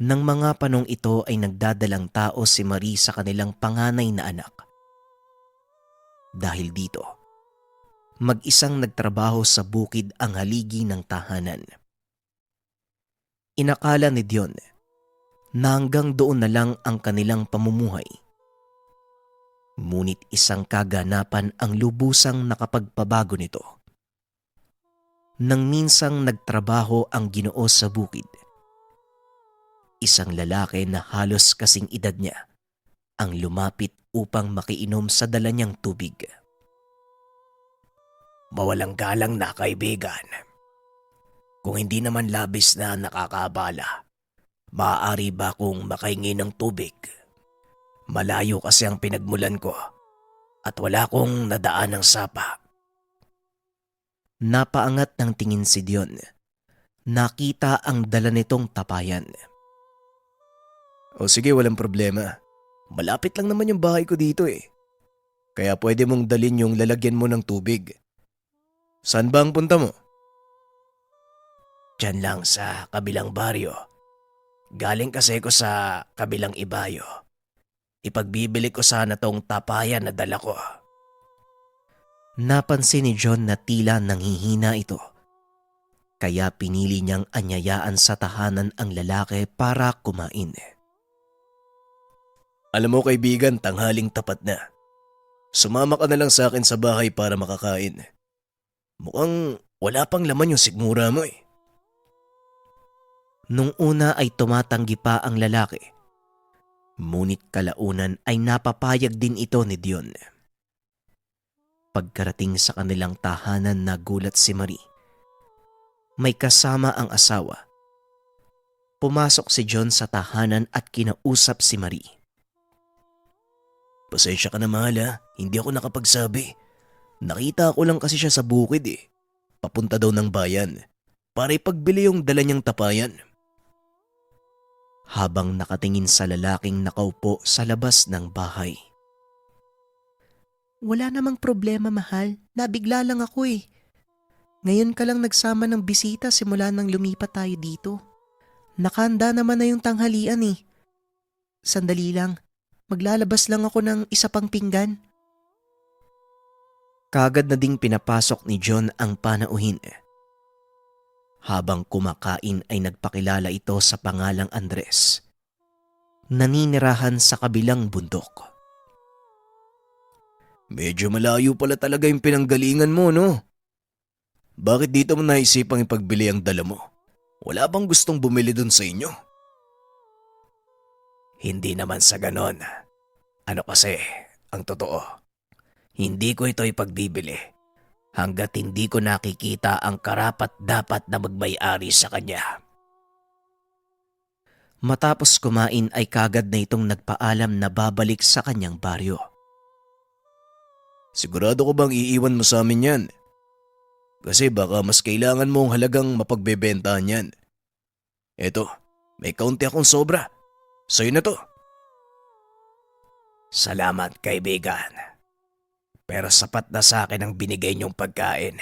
Nang mga panong ito ay nagdadalang tao si Marie sa kanilang panganay na anak. Dahil dito, mag-isang nagtrabaho sa bukid ang haligi ng tahanan. Inakala ni Dion na hanggang doon na lang ang kanilang pamumuhay. Ngunit isang kaganapan ang lubusang nakapagpabago nito. Nang minsang nagtrabaho ang Ginoo sa bukid, isang lalaki na halos kasing edad niya ang lumapit upang makiinom sa dala niyang tubig. Mawalang galang na kaibigan. Kung hindi naman labis na nakakaabala, maaari ba kong makahingi ng tubig? Malayo kasi ang pinagmulan ko at wala kong nadaan ng sapa. Napaangat ng tingin si Dion. Nakita ang dala nitong tapayan. O sige, walang problema. Malapit lang naman yung bahay ko dito eh. Kaya pwede mong dalhin yung lalagyan mo ng tubig. Saan ba ang punta mo? Diyan lang sa kabilang baryo. Galing kasi ko sa kabilang ibayo. Ipagbibili ko sana tong tapayan na dala ko. Napansin ni John na tila nanghihina ito. Kaya pinili niyang anyayaan sa tahanan ang lalaki para kumain. Alam mo kaibigan, tanghaling tapat na. Sumama ka na lang sa akin sa bahay para makakain. Mukhang wala pang laman yung sigmura mo eh. Nung una ay tumatanggi pa ang lalaki. Ngunit kalaunan ay napapayag din ito ni Dion. Pagkarating sa kanilang tahanan, nagulat si Marie May kasama ang asawa. Pumasok si John sa tahanan at kinausap si Marie. Pasensya ka na mahal ha, hindi ako nakapagsabi. Nakita ko lang kasi siya sa bukid eh. Papunta daw ng bayan para ipagbili yung dala niyang tapayan. Habang nakatingin sa lalaking nakaupo sa labas ng bahay. Wala namang problema mahal, nabigla lang ako eh. Ngayon ka lang nagsama ng bisita simula nang lumipat tayo dito. Nakahanda naman na yung tanghalian eh. Sandali lang, maglalabas lang ako ng isa pang pinggan. Kagad na ding pinapasok ni John ang panauhin. Habang kumakain ay nagpakilala ito sa pangalang Andres. Naninirahan sa kabilang bundok. Medyo malayo pala talaga yung pinanggalingan mo, no? Bakit dito mo naisipang ipagbili ang dala mo? Wala bang gustong bumili dun sa inyo? Hindi naman sa ganon. Ano kasi, ang totoo, hindi ko ito ipagbibili hanggat hindi ko nakikita ang karapat-dapat na magmay-ari sa kanya. Matapos kumain ay kagad na itong nagpaalam na babalik sa kanyang baryo. Sigurado ko bang iiwan mo sa amin yan? Kasi baka mas kailangan mo ang halagang mapagbebentahan yan. Eto, may kaunti akong sobra. Sa'yo na to. Salamat kaibigan. Pero sapat na sa akin ang binigay niyong pagkain.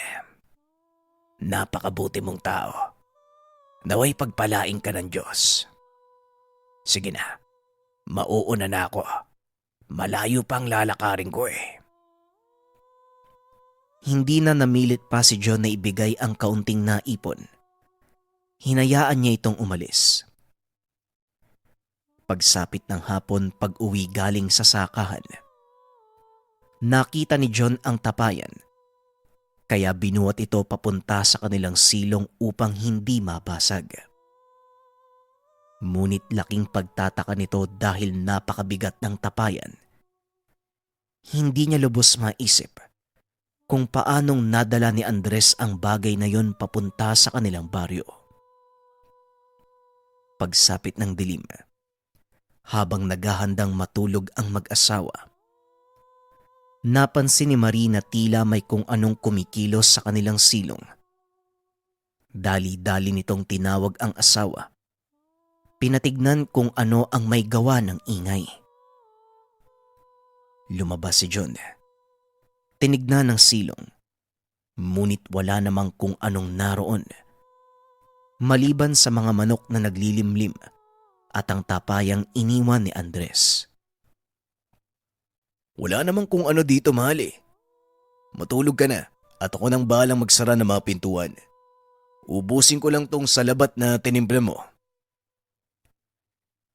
Napakabuti mong tao. Naway pagpalain ka ng Diyos. Sige na, mauuna na ako. Malayo pang lalakarin ko eh. Hindi na namilit pa si John na ibigay ang kaunting naipon. Hinayaan niya itong umalis. Pagsapit ng hapon pag-uwi galing sa sakahan, nakita ni John ang tapayan. Kaya binuhat ito papunta sa kanilang silong upang hindi mabasag. Ngunit laking pagtataka nito dahil napakabigat ng tapayan. Hindi niya lubos maisip kung paanong nadala ni Andres ang bagay na yon papunta sa kanilang baryo. Pagsapit ng dilim, habang naghahandang matulog ang mag-asawa, napansin ni Marie na tila may kung anong kumikilos sa kanilang silong. Dali-dali nitong tinawag ang asawa. Pinatignan kung ano ang may gawa ng ingay. Lumabas si John. Tinignan ng silong, ngunit wala namang kung anong naroon. Maliban sa mga manok na naglilimlim at ang tapayang iniwan ni Andres. Wala namang kung ano dito, mahal eh. Matulog ka na at ako nang bahalang magsara ng mga pintuan. Ubusin ko lang tong salabat na tinimpla mo.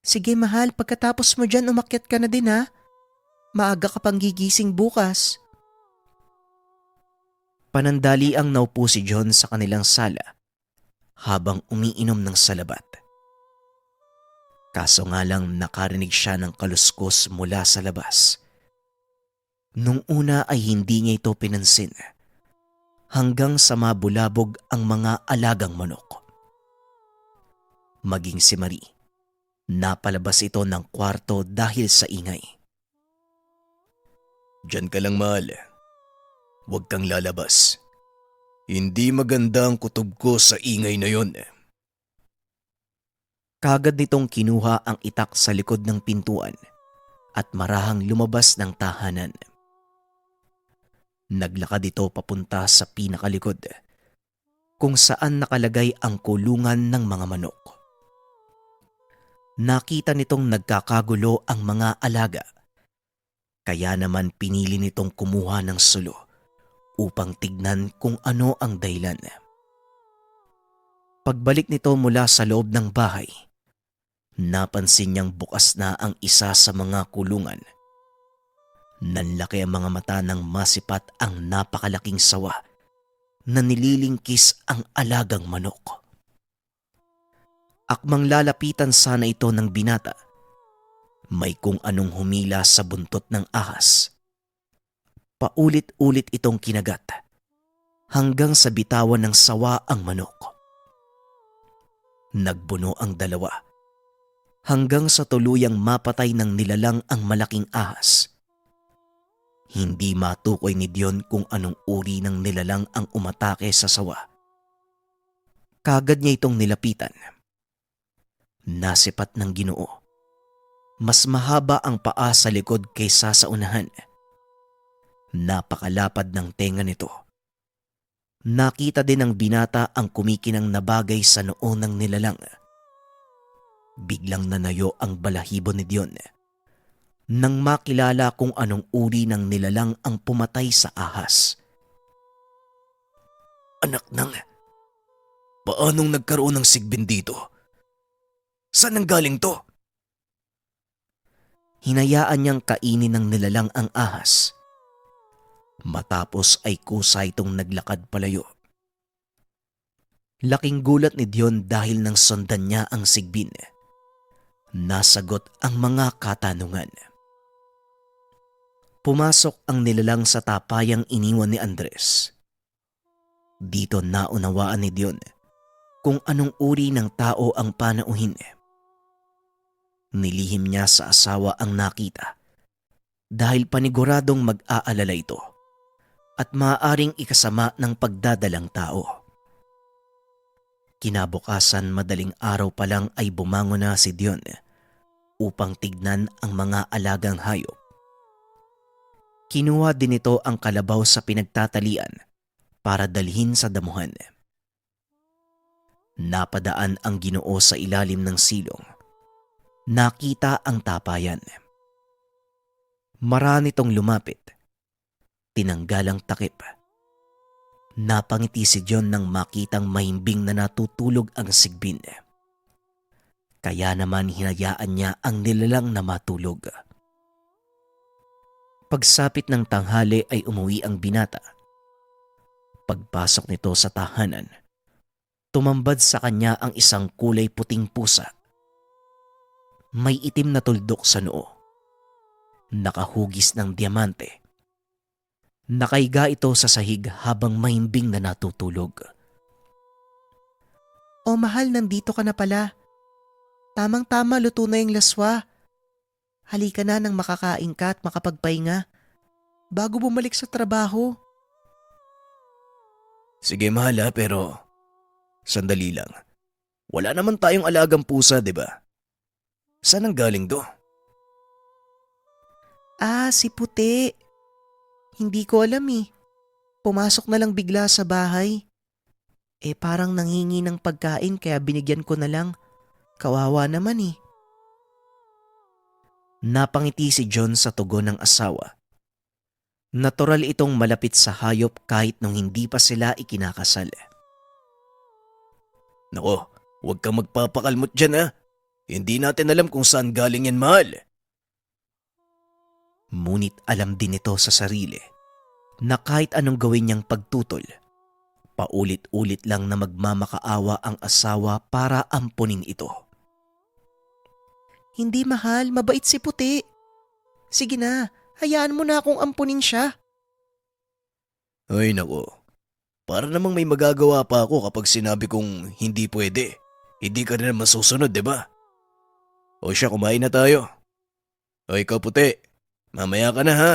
Sige mahal, pagkatapos mo dyan umakyat ka na din ha. Maaga ka pang gigising bukas. Panandali ang naupo si John sa kanilang sala habang umiinom ng salabat. Kaso nga lang nakarinig siya ng kaluskos mula sa labas. Nung una ay hindi niya ito pinansin hanggang sa mabulabog ang mga alagang manok. Maging si Marie, napalabas ito ng kwarto dahil sa ingay. Diyan ka lang mahal. Huwag kang lalabas. Hindi maganda ang kutob ko sa ingay na yon. Kagad nitong kinuha ang itak sa likod ng pintuan at marahang lumabas ng tahanan. Naglakad ito papunta sa pinakalikod kung saan nakalagay ang kulungan ng mga manok. Nakita nitong nagkakagulo ang mga alaga. Kaya naman pinili nitong kumuha ng sulo upang tignan kung ano ang dahilan. Pagbalik nito mula sa loob ng bahay, napansin niyang bukas na ang isa sa mga kulungan. Nanlaki ang mga mata ng masipat ang napakalaking sawa na nililingkis ang alagang manok. Akmang lalapitan sana ito ng binata, may kung anong humila sa buntot ng ahas. Paulit-ulit itong kinagat hanggang sa bitawan ng sawa ang manok. Nagbuno ang dalawa hanggang sa tuluyang mapatay ng nilalang ang malaking ahas. Hindi matukoy ni Dion kung anong uri ng nilalang ang umatake sa sawa. Kagad niya itong nilapitan. Nasipat ng Ginoo. Mas mahaba ang paa sa likod kaysa sa unahan. Napakalapad ng tenga nito. Nakita din ng binata ang kumikinang na bagay sa noo ng nilalang. Biglang nanayo ang balahibo ni Dion nang makilala kung anong uri ng nilalang ang pumatay sa ahas. Anak nang, paanong nagkaroon ng sigbin dito? Saan nanggaling to? Hinayaan niyang kainin ng nilalang ang ahas. Matapos ay kusa itong naglakad palayo. Laking gulat ni Dion dahil nang sundan niya ang sigbin. Nasagot ang mga katanungan. Pumasok ang nilalang sa tapayang iniwan ni Andres. Dito naunawaan ni Dion kung anong uri ng tao ang panauhin. Nilihim niya sa asawa ang nakita dahil paniguradong mag-aalala ito at maaaring ikasama ng pagdadalang tao. Kinabukasan madaling araw pa lang ay bumangon na si Dion upang tignan ang mga alagang hayop. Kinuha din ito ang kalabaw sa pinagtatalian para dalhin sa damuhan. Napadaan ang Ginoo sa ilalim ng silong. Nakita ang tapayan. Marami itong lumapit. Tinanggal ang takip. Napangiti si John nang makitang mahimbing na natutulog ang sigbin. Kaya naman hinayaan niya ang nilalang na matulog. Pagsapit ng tanghali ay umuwi ang binata. Pagpasok nito sa tahanan, tumambad sa kanya ang isang kulay puting pusa. May itim na tuldok sa noo. Nakahugis ng diamante. Nakaiga ito sa sahig habang mahimbing na natutulog. O mahal, nandito ka na pala. Tamang-tama, luto na yung laswa. Halika na nang makakain ka at makapagpahinga bago bumalik sa trabaho. Sige mahal pero sandali lang. Wala naman tayong alagang pusa, di ba? Saan ang galing do? Ah, si Puti. Hindi ko alam eh. Pumasok na lang bigla sa bahay. Parang nanghingi ng pagkain kaya binigyan ko na lang. Kawawa naman eh. Napangiti si John sa tugon ng asawa. Natural itong malapit sa hayop kahit nung hindi pa sila ikinakasal. Nako, huwag kang magpapakalmot dyan ha. Hindi natin alam kung saan galing yan, mahal. Ngunit alam din ito sa sarili na kahit anong gawin niyang pagtutol, paulit-ulit lang na magmamakaawa ang asawa para ampunin ito. Hindi mahal, mabait si Puti. Sige na, hayaan mo na akong ampunin siya. Ay nako, para namang may magagawa pa ako kapag sinabi kong hindi pwede. Hindi ka rin naman susunod, di ba? O siya, kumain na tayo. O ikaw Puti, mamaya ka na ha.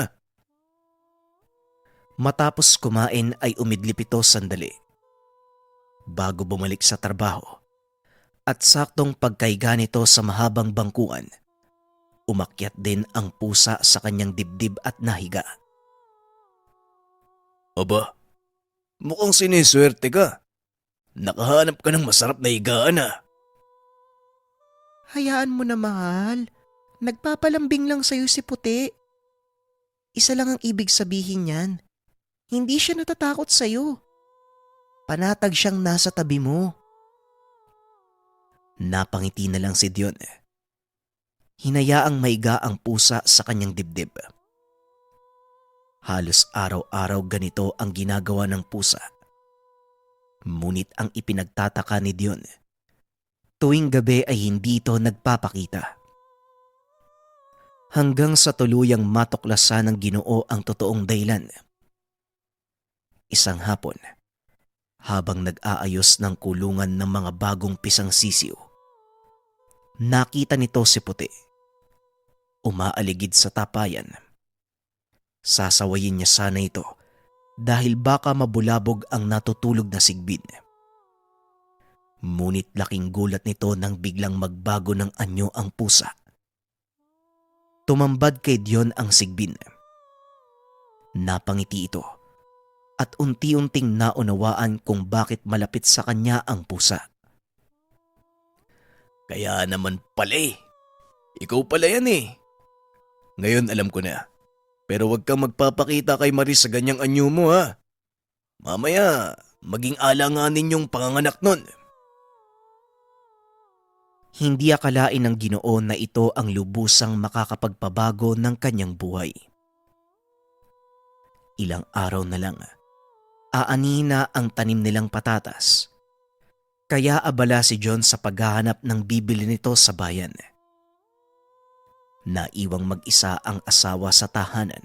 Matapos kumain ay umidlip ito sandali bago bumalik sa trabaho. At saktong pagkaiga nito sa mahabang bangkuan, umakyat din ang pusa sa kanyang dibdib at nahiga. Aba, mukhang siniswerte ka. Nakahanap ka ng masarap na higaan ha. Hayaan mo na mahal. Nagpapalambing lang sa'yo si Puti. Isa lang ang ibig sabihin niyan. Hindi siya natatakot sa'yo. Panatag siyang nasa tabi mo. Napangiti na lang si Dion. Hinayaang maiga ang pusa sa kanyang dibdib. Halos araw-araw ganito ang ginagawa ng pusa. Ngunit ang ipinagtataka ni Dion, tuwing gabi ay hindi ito nagpapakita. Hanggang sa tuluyang matuklasan ng Ginoo ang totoong dahilan. Isang hapon, Habang nag-aayos ng kulungan ng mga bagong pisang sisiw, nakita nito si Puti. Umaaligid sa tapayan. Sasawayin niya sana ito dahil baka mabulabog ang natutulog na sigbin. Ngunit laking gulat nito nang biglang magbago ng anyo ang pusa. Tumambad kay Dion ang sigbin. Napangiti ito at unti-unting naunawaan kung bakit malapit sa kanya ang pusa. Kaya naman pala eh. Ikaw pala yan eh. Ngayon alam ko na. Pero wag kang magpapakita kay Maris sa ganyang anyo mo ha. Mamaya, maging alanganin yung panganganak nun. Hindi akalain ng Ginoo na ito ang lubusang makakapagpabago ng kanyang buhay. Ilang araw na lang, aanihin na ang tanim nilang patatas. Kaya abala si John sa paghahanap ng bibili nito sa bayan. Naiwang mag-isa ang asawa sa tahanan.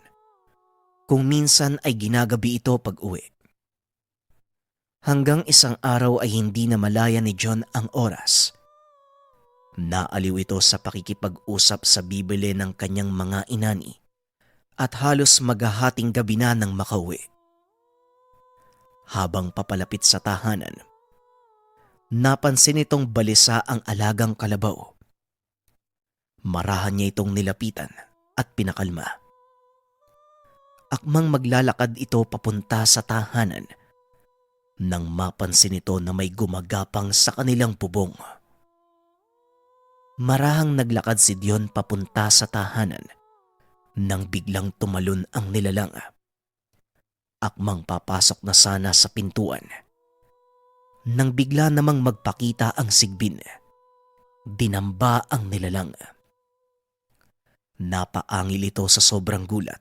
Kung minsan ay ginagabi ito pag-uwi. Hanggang isang araw ay hindi na malaya ni John ang oras. Naaliw ito sa pakikipag-usap sa bibili ng kanyang mga inani at halos maghahating gabi na nang makauwi. Habang papalapit sa tahanan, napansin itong balisa ang alagang kalabaw. Marahan niya itong nilapitan at pinakalma. Akmang maglalakad ito papunta sa tahanan nang mapansin ito na may gumagapang sa kanilang bubong. Marahang naglakad si Dion papunta sa tahanan nang biglang tumalon ang nilalang. Akmang papasok na sana sa pintuan nang bigla namang magpakita ang sigbin. Dinamba ang nilalang. Napaangil ito sa sobrang gulat,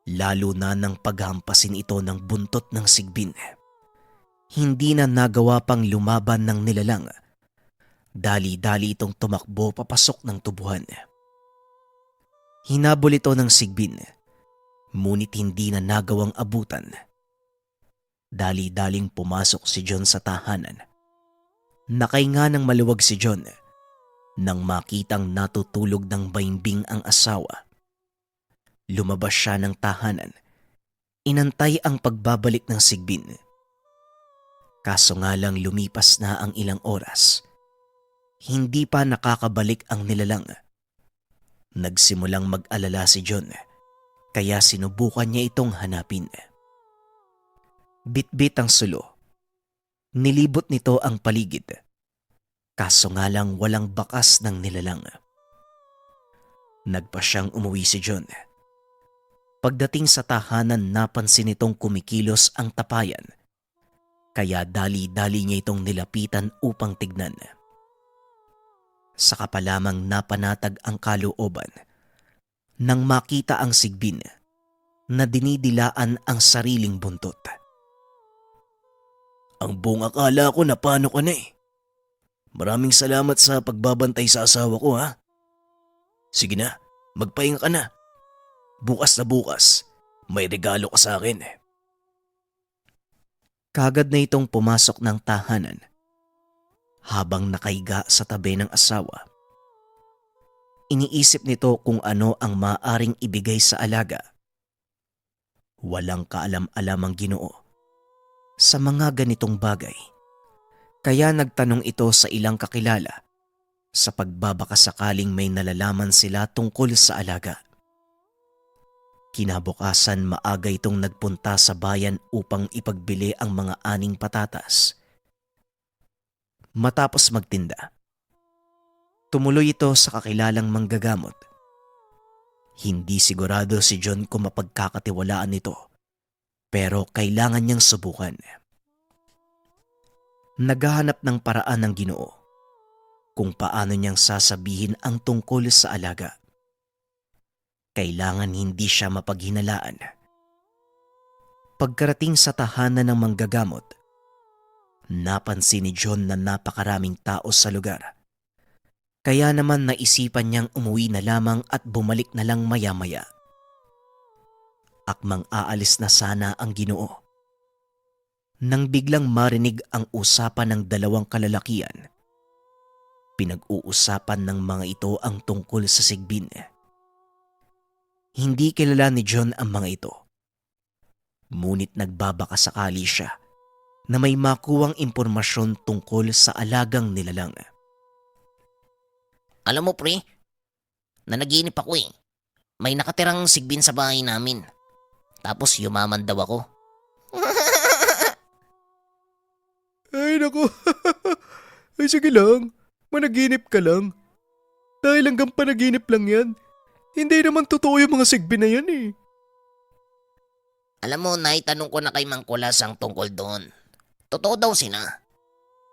lalo na nang paghampasin ito ng buntot ng sigbin. Hindi na nagawa pang lumaban ng nilalang. Dali-dali itong tumakbo papasok ng tubuhan. Hinabol ito ng sigbin, ngunit hindi na nagawang abutan. Dali-daling pumasok si John sa tahanan. Nakahinga ng maluwag si John nang makitang natutulog ng baimbing ang asawa. Lumabas siya ng tahanan. Inantay ang pagbabalik ng sigbin. Kaso nga lang lumipas na ang ilang oras. Hindi pa nakakabalik ang nilalang. Nagsimulang mag-alala si John, kaya sinubukan niya itong hanapin. Bitbit ang sulo. Nilibot nito ang paligid. Kaso nga lang walang bakas ng nilalang. Nagpa siyang umuwi si John. Pagdating sa tahanan, napansin nitong kumikilos ang tapayan. Kaya dali-dali niya itong nilapitan upang tignan. Saka pa lamang napanatag ang kalooban nang makita ang sigbin na dinidilaan ang sariling buntot. Ang buong akala ko na paano ka na eh. Maraming salamat sa pagbabantay sa asawa ko ha. Sige na, magpahinga ka na. Bukas na bukas, may regalo ka sa akin. Kagad na itong pumasok ng tahanan habang nakahiga sa tabi ng asawa. Iniisip nito kung ano ang maaring ibigay sa alaga. Walang kaalam-alam ang Ginoo sa mga ganitong bagay. Kaya nagtanong ito sa ilang kakilala sa pagbabakasakaling may nalalaman sila tungkol sa alaga. Kinabukasan maaga itong nagpunta sa bayan upang ipagbili ang mga aning patatas. Matapos magtinda, tumuloy ito sa kakilalang manggagamot. Hindi sigurado si John kung mapagkakatiwalaan nito, pero kailangan niyang subukan. Naghahanap ng paraan ng Ginoo kung paano niyang sasabihin ang tungkol sa alaga. Kailangan hindi siya mapaghinalaan. Pagkarating sa tahanan ng manggagamot, napansin ni John na napakaraming tao sa lugar. Kaya naman naisipan niyang umuwi na lamang at bumalik na lang maya-maya. Akmang aalis na sana ang Ginoo Nang biglang marinig ang usapan ng dalawang kalalakian, pinag-uusapan ng mga ito ang tungkol sa Sigbin. Hindi kilala ni John ang mga ito. Ngunit nagbabaka sakali siya na may makuwang impormasyon tungkol sa alagang nilalang. Alam mo pre, nanaginip ako eh. May nakatirang sigbin sa bahay namin. Tapos yumaman daw ako. Ay nako, ay sige lang, managinip ka lang. Dahil hanggang panaginip lang yan. Hindi naman totoo yung mga sigbi na yan eh. Alam mo, naitanong ko na kay Mang Kulas ang tungkol doon. Totoo daw sila.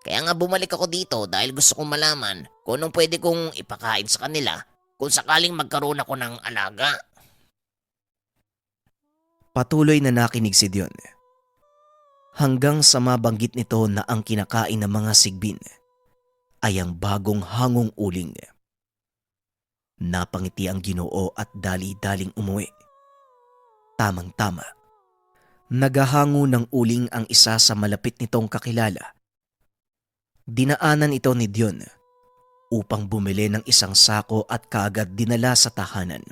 Kaya nga bumalik ako dito dahil gusto kong malaman kung anong pwede kong ipakain sa kanila kung sakaling magkaroon ako ng alaga. Patuloy na nakinig si Dion. Hanggang sa mabanggit nito na ang kinakain ng mga sigbin ay ang bagong hangong uling. Napangiti ang Ginoo at dali-daling umuwi. Tamang-tama. Nagahango ng uling ang isa sa malapit nitong kakilala. Dinaanan ito ni Dion upang bumili ng isang sako at kaagad dinala sa tahanan.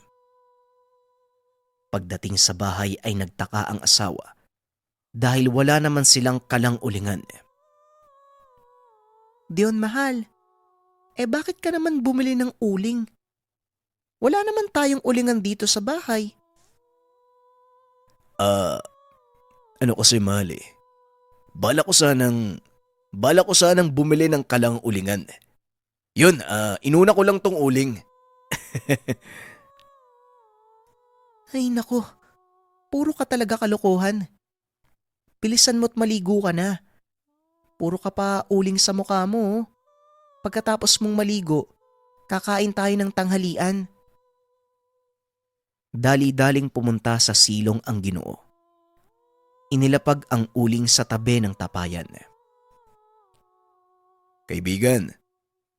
Pagdating sa bahay ay nagtaka ang asawa dahil wala naman silang kalang ulingan. Dion mahal, bakit ka naman bumili ng uling? Wala naman tayong ulingan dito sa bahay. Ano kasi mahal eh. Bala ko sanang bumili ng kalang ulingan. Yun, inuna ko lang tong uling. Ay nako, puro ka talaga kalokohan. Bilisan mo't maligo ka na. Puro ka pa uling sa mukha mo. Pagkatapos mong maligo, kakain tayo ng tanghalian. Dali-daling pumunta sa silong ang Ginoo. Inilapag ang uling sa tabi ng tapayan. Kaibigan,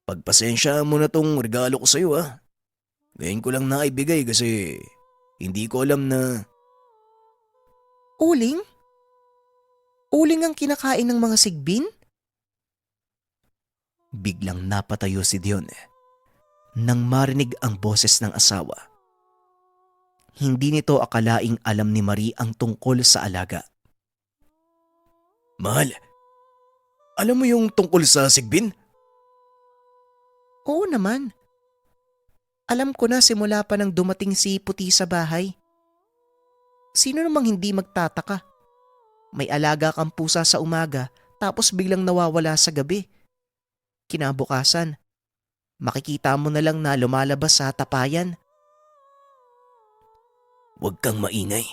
pagpasensya mo na tong regalo ko sa'yo ah. Ngayon ko lang naibigay kasi hindi ko alam na... Uling? Uling ang kinakain ng mga sigbin? Biglang napatayo si Dion nang marinig ang boses ng asawa. Hindi nito akalaing alam ni Marie ang tungkol sa alaga. Mahal, alam mo yung tungkol sa sigbin? Oo naman. Alam ko na simula pa nang dumating si Puti sa bahay. Sino namang hindi magtataka? May alaga kang pusa sa umaga tapos biglang nawawala sa gabi. Kinabukasan, makikita mo na lang na lumalabas sa tapayan. Huwag kang maingay.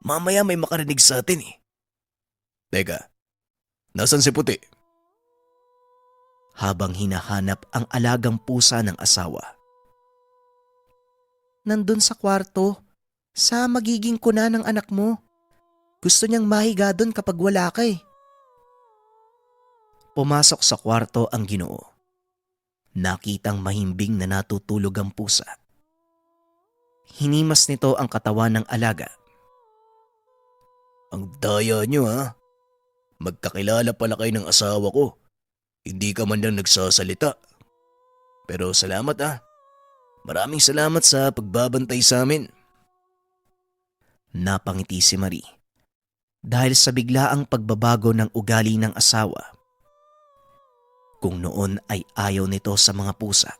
Mamaya may makarinig sa atin eh. Teka, nasan si Puti? Habang hinahanap ang alagang pusa ng asawa. Nandun sa kwarto, sa magiging kuna ng anak mo. Gusto niyang mahiga doon kapag wala ka eh. Pumasok sa kwarto ang Ginoo. Nakitang mahimbing na natutulog ang pusa. Hinimas nito ang katawan ng alaga. Ang daya nyo ha. Magkakilala pala kayo ng asawa ko. Hindi ka man lang nagsasalita. Pero salamat ah. Maraming salamat sa pagbabantay sa amin. Napangiti si Marie dahil sa biglaang pagbabago ng ugali ng asawa. Kung noon ay ayaw nito sa mga pusa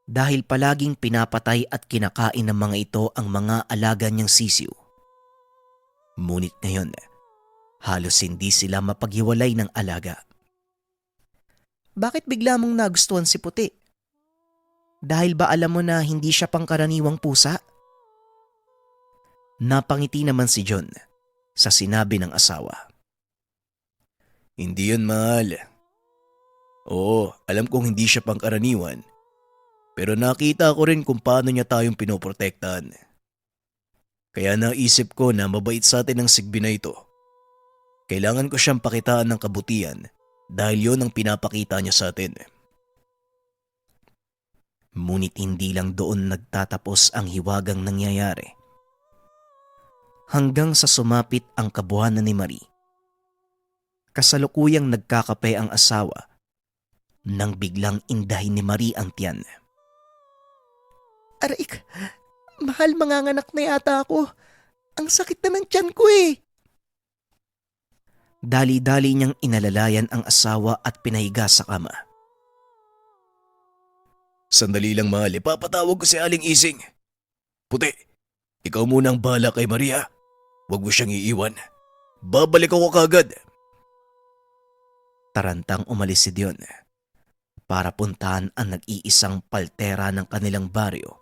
dahil palaging pinapatay at kinakain ng mga ito ang mga alaga niyang sisiw. Ngunit ngayon, halos hindi sila mapaghiwalay ng alaga. Bakit bigla mong nagustuhan si Puti? Dahil ba alam mo na hindi siya pangkaraniwang pusa? Napangiti naman si John sa sinabi ng asawa. Hindi yun mahal. Oo, alam kong hindi siya pangkaraniwan. Pero nakita ko rin kung paano niya tayong pinoprotektahan. Kaya naisip ko na mabait sa atin ang sigbi na ito. Kailangan ko siyang pakitaan ng kabutihan dahil yun ang pinapakita niya sa atin. Ngunit hindi lang doon nagtatapos ang hiwagang nangyayari. Hanggang sa sumapit ang kabuhanan ni Marie Kasalukuyang nagkakape ang asawa nang biglang indahin ni Marie ang tiyan. Aray, mahal, manganganak na yata ako. Ang sakit na ng tiyan ko eh. Dali-dali niyang inalalayan ang asawa at pinahiga sa kama. Sandali lang mahal, ipapatawag ko si Aling Ising. Puti, ikaw muna ang bahala kay Maria. Huwag mo siyang iiwan. Babalik ako kagad. Tarantang umalis si Dion para puntahan ang nag-iisang paltera ng kanilang baryo.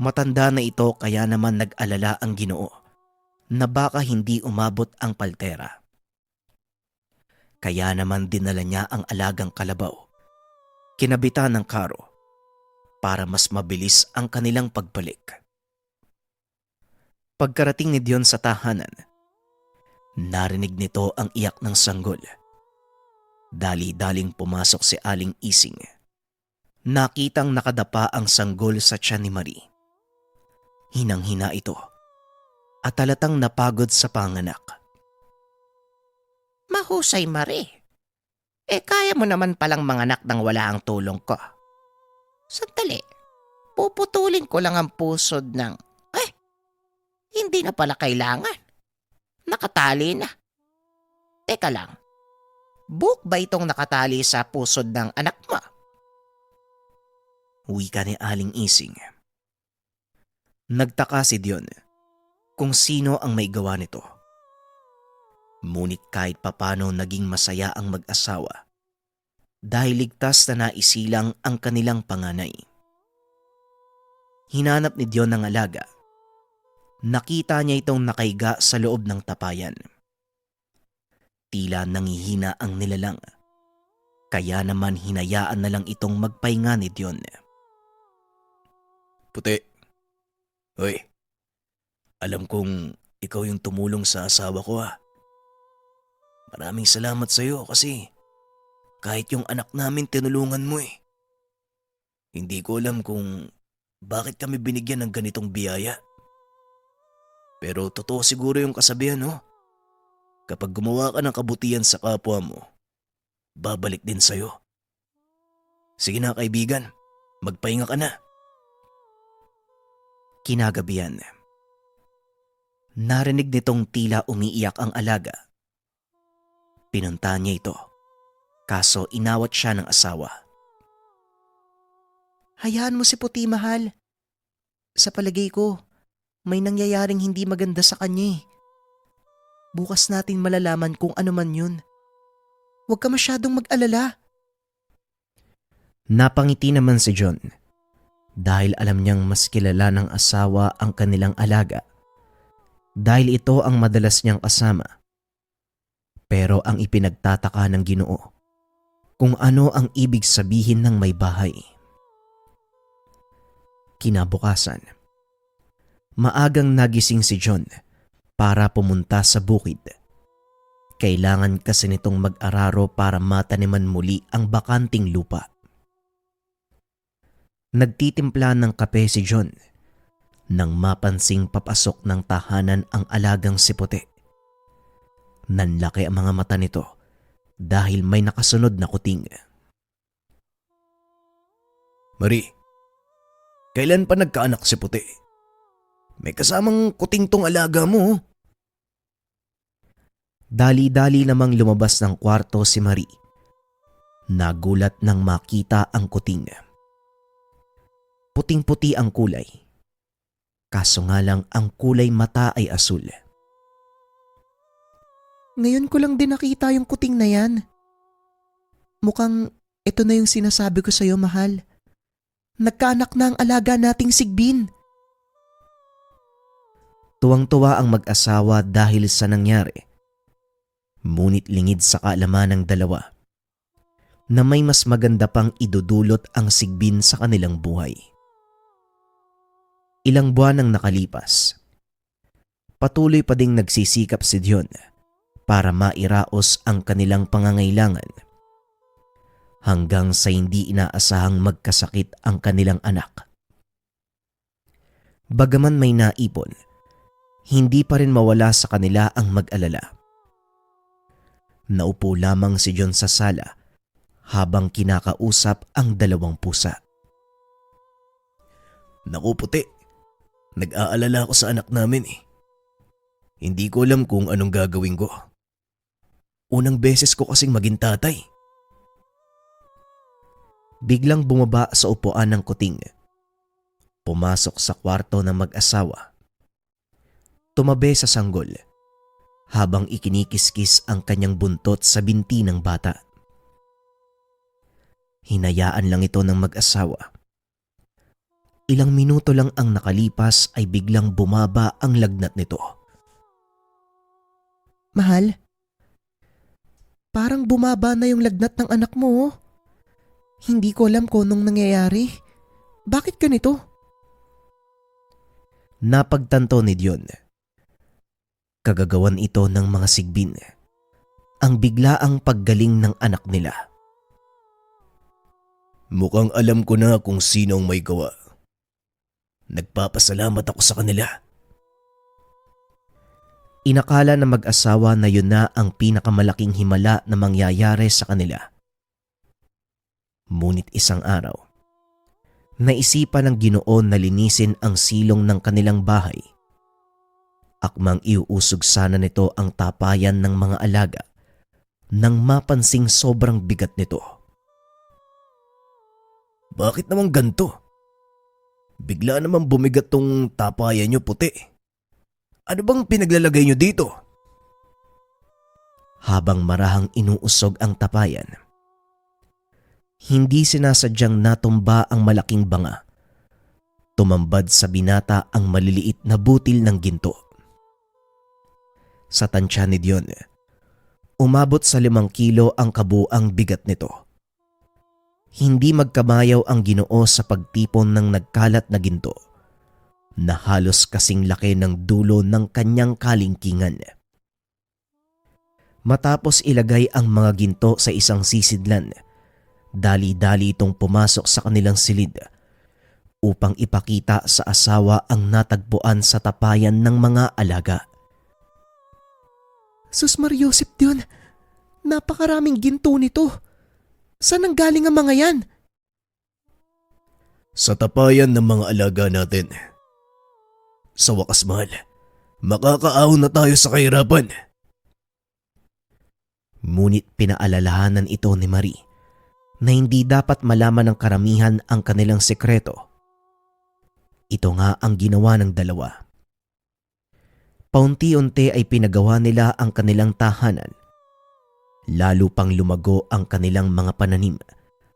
Matanda na ito kaya naman nag-alala ang Ginoo na baka hindi umabot ang paltera. Kaya naman dinala niya ang alagang kalabaw, kinabitan ng karo para mas mabilis ang kanilang pagbalik. Pagkarating ni Dion sa tahanan, narinig nito ang iyak ng sanggol. Dali-daling pumasok si Aling Ising. Nakitang nakadapa ang sanggol sa tiyan ni Marie. Hinang-hina ito at halatang napagod sa panganak. Mahusay, Marie. Kaya mo naman palang manganak nang wala ang tulong ko. Sandali, puputulin ko lang ang pusod ng... hindi na pala kailangan. Nakatali na. Teka lang, buhok ba itong nakatali sa pusod ng anak mo? Wika ni Aling Ising. Nagtaka si Dion kung sino ang may gawa nito. Ngunit kahit papano naging masaya ang mag-asawa dahil ligtas na naisilang ang kanilang panganay. Hinanap ni Dion ng alaga. Nakita niya itong nakahiga sa loob ng tapayan. Tila nangihina ang nilalang, kaya naman hinayaan na lang itong magpahinga ni Dion. Puti, hoy, alam kong ikaw yung tumulong sa asawa ko ha. Maraming salamat sa iyo kasi kahit yung anak namin tinulungan mo eh. Hindi ko alam kung bakit kami binigyan ng ganitong biyaya. Pero totoo siguro yung kasabihan, no? Kapag gumawa ka ng kabutihan sa kapwa mo, babalik din sa'yo. Sige na kaibigan, magpahinga ka na. Kinagabihan, narinig nitong tila umiiyak ang alaga. Pinunta niya ito, kaso inawat siya ng asawa. Hayaan mo si Puti, mahal. Sa palagay ko, may nangyayaring hindi maganda sa kanya eh. Bukas natin malalaman kung ano man yun. Huwag ka masyadong mag-alala. Napangiti naman si John dahil alam niyang mas kilala ng asawa ang kanilang alaga dahil ito ang madalas niyang kasama. Pero ang ipinagtataka ng Ginoo kung ano ang ibig sabihin ng may bahay. Kinabukasan, maagang nagising si John para pumunta sa bukid. Kailangan kasi nitong mag-araro para mataniman muli ang bakanting lupa. Nagtitimpla ng kape si John nang mapansing papasok ng tahanan ang alagang si Puti. Nanlaki ang mga mata nito dahil may nakasunod na kuting. Marie, kailan pa nagkaanak si Puti? May kasamang kuting tong alaga mo. Dali-dali namang lumabas ng kwarto si Marie. Nagulat nang makita ang kuting. Puting-puti ang kulay. Kaso nga lang ang kulay mata ay asul. Ngayon ko lang din nakita yung kuting na yan. Mukhang ito na yung sinasabi ko sa'yo, mahal. Nagkaanak na ang alaga nating Sigbin. Tuwang-tuwa ang mag-asawa dahil sa nangyari. Ngunit lingid sa kaalaman ng dalawa na may mas maganda pang idudulot ang Sigbin sa kanilang buhay. Ilang buwan ang nakalipas. Patuloy pa ding nagsisikap si Dion para mairaos ang kanilang pangangailangan hanggang sa hindi inaasahang magkasakit ang kanilang anak. Bagaman may naipon, hindi pa rin mawala sa kanila ang mag-alala. Naupo lamang si John sa sala habang kinakausap ang dalawang pusa. Naku puti, nag-aalala ako sa anak namin eh. Hindi ko alam kung anong gagawin ko. Unang beses ko kasing maging tatay. Biglang bumaba sa upuan ng kuting. Pumasok sa kwarto ng mag-asawa. Tumabi sa sanggol habang ikinikiskis ang kanyang buntot sa binti ng bata. Hinayaan lang ito ng mag-asawa. Ilang minuto lang ang nakalipas ay biglang bumaba ang lagnat nito. Mahal, parang bumaba na yung lagnat ng anak mo. Hindi ko alam kung anong nangyayari. Bakit ganito? Napagtanto ni Dion. Kagagawan ito ng mga sigbin. Ang biglaang paggaling ng anak nila. Mukhang alam ko na kung sino ang may gawa. Nagpapasalamat ako sa kanila. Inakala ng mag-asawa na yun na ang pinakamalaking himala na mangyayari sa kanila. Ngunit isang araw, naisipan ng Ginoo na linisin ang silong ng kanilang bahay. Akmang iuusog sana nito ang tapayan ng mga alaga nang mapansing sobrang bigat nito. Bakit naman ganto? Bigla naman bumigat tong tapayan nyo puti. Ano bang pinaglalagay nyo dito? Habang marahang inuusog ang tapayan, hindi sinasadyang natumba ang malaking banga. Tumambad sa binata ang maliliit na butil ng ginto. Sa tansya ni Dion, umabot sa 5 kilo ang kabuang bigat nito. Hindi magkamayaw ang Ginoo sa pagtipon ng nagkalat na ginto na halos kasing laki ng dulo ng kanyang kalingkingan. Matapos ilagay ang mga ginto sa isang sisidlan, dali-dali itong pumasok sa kanilang silid upang ipakita sa asawa ang natagpuan sa tapayan ng mga alaga. Sus Mariosep Dion, napakaraming ginto nito. Saan ang galing ang mga yan? Sa tapayan ng mga alaga natin. Sa wakas mahal, makakaahon na tayo sa kahirapan. Ngunit pinaalalahanan ito ni Marie na hindi dapat malaman ng karamihan ang kanilang sekreto. Ito nga ang ginawa ng dalawa. Paunti-unti ay pinagawa nila ang kanilang tahanan. Lalo pang lumago ang kanilang mga pananim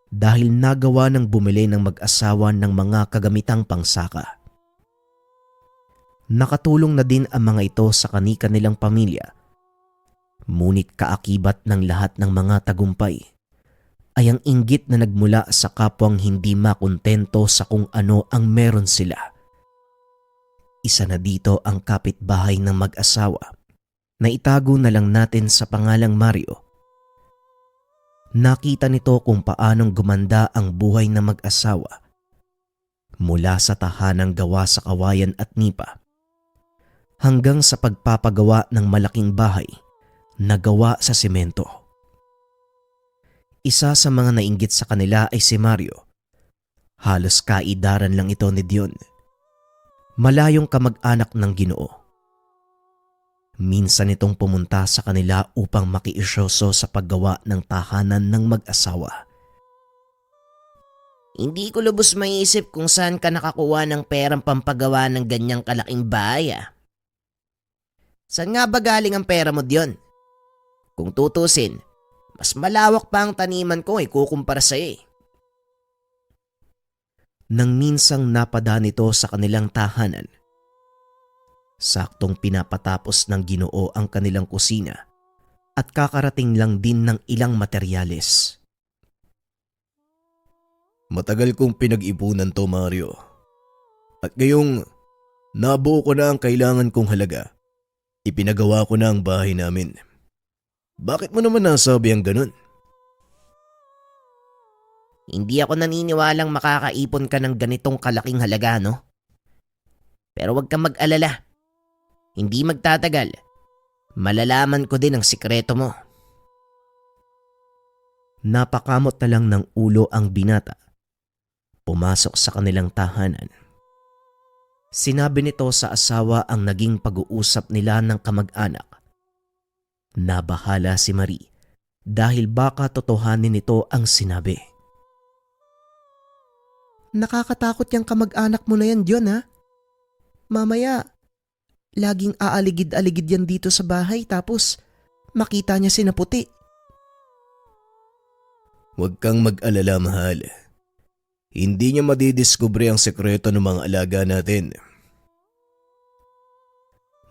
dahil nagawa ng bumili ng mag-asawa ng mga kagamitang pangsaka. Nakatulong na din ang mga ito sa kani-kanilang pamilya. Ngunit kaakibat ng lahat ng mga tagumpay ay ang inggit na nagmula sa kapwang hindi makontento sa kung ano ang meron sila. Isa na dito ang kapitbahay ng mag-asawa na itago na lang natin sa pangalang Mario. Nakita nito kung paanong gumanda ang buhay ng mag-asawa mula sa tahanang gawa sa kawayan at nipa hanggang sa pagpapagawa ng malaking bahay na gawa sa semento. Isa sa mga nainggit sa kanila ay si Mario. Halos kaidaran lang ito ni Dion. Malayong kamag-anak ng Ginoo. Minsan itong pumunta sa kanila upang makiisyoso sa paggawa ng tahanan ng mag-asawa. Hindi ko lubos maiisip kung saan ka nakakuha ng perang pampagawa ng ganyang kalaking bahay ah. Saan nga ba galing ang pera mo Dion? Kung tutusin, mas malawak pa ang taniman ko kukumpara sa'yo eh. Nang minsang napadaan ito sa kanilang tahanan, saktong pinapatapos ng Ginoo ang kanilang kusina at kakarating lang din ng ilang materyales. Matagal kong pinag-ipunan to, Mario. At ngayong nabuo ko na ang kailangan kong halaga, ipinagawa ko na ang bahay namin. Bakit mo naman nasabi ang ganun? Hindi ako naniniwalang makakaipon ka ng ganitong kalaking halaga, no? Pero huwag kang mag-alala. Hindi magtatagal. Malalaman ko din ang sikreto mo. Napakamot na lang ng ulo ang binata. Pumasok sa kanilang tahanan. Sinabi nito sa asawa ang naging pag-uusap nila ng kamag-anak. Nabahala si Marie dahil baka totohanin nito ang sinabi. Nakakatakot yung kamag-anak mo na yan, John, ha? Mamaya, laging aaligid-aligid yan dito sa bahay tapos makita niya si Naputi. Huwag kang mag-alala, mahal. Hindi niya madidiskubre ang sekreto ng mga alaga natin.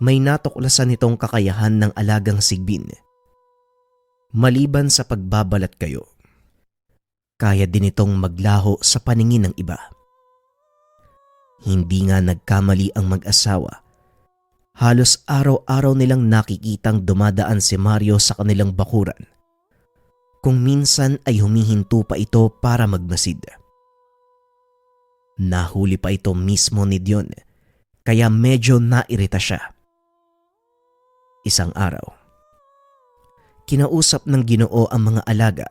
May natuklasan nitong kakayahan ng alagang sigbin. Maliban sa pagbabalat kayo, kaya din itong maglaho sa paningin ng iba. Hindi nga nagkamali ang mag-asawa. Halos araw-araw nilang nakikitang dumadaan si Mario sa kanilang bakuran. Kung minsan ay humihinto pa ito para magmasid. Nahuli pa ito mismo ni Dion, kaya medyo nairita siya. Isang araw, kinausap ng Ginoo ang mga alaga.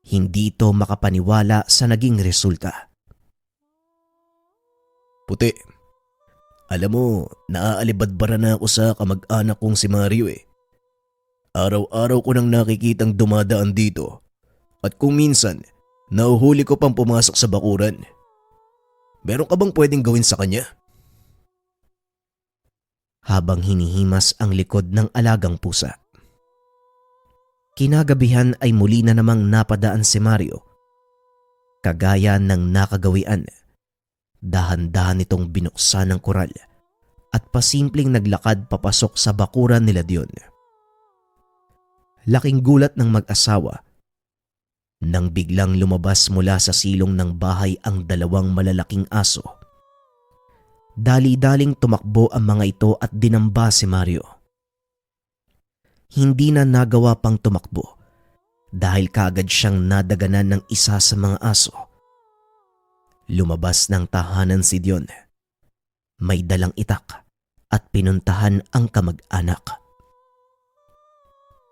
Hindi ito makapaniwala sa naging resulta. Puti, alam mo, naaalibadbara na ako sa kamag-anak kong si Mario eh. Araw-araw ko nang nakikitang dumadaan dito at kung minsan, nahuhuli ko pang pumasok sa bakuran. Meron ka bang pwedeng gawin sa kanya? Habang hinihimas ang likod ng alagang pusa. Kinagabihan ay muli na namang napadaan si Mario. Kagaya ng nakagawian, dahan-dahan itong binuksan ng kural at pasimpleng naglakad papasok sa bakuran nila Dion. Laking gulat ng mag-asawa nang biglang lumabas mula sa silong ng bahay ang dalawang malalaking aso. Dali-daling tumakbo ang mga ito at dinamba si Mario. Hindi na nagawa pang tumakbo dahil kaagad siyang nadaganan ng isa sa mga aso. Lumabas ng tahanan si Dion. May dalang itak at pinuntahan ang kamag-anak.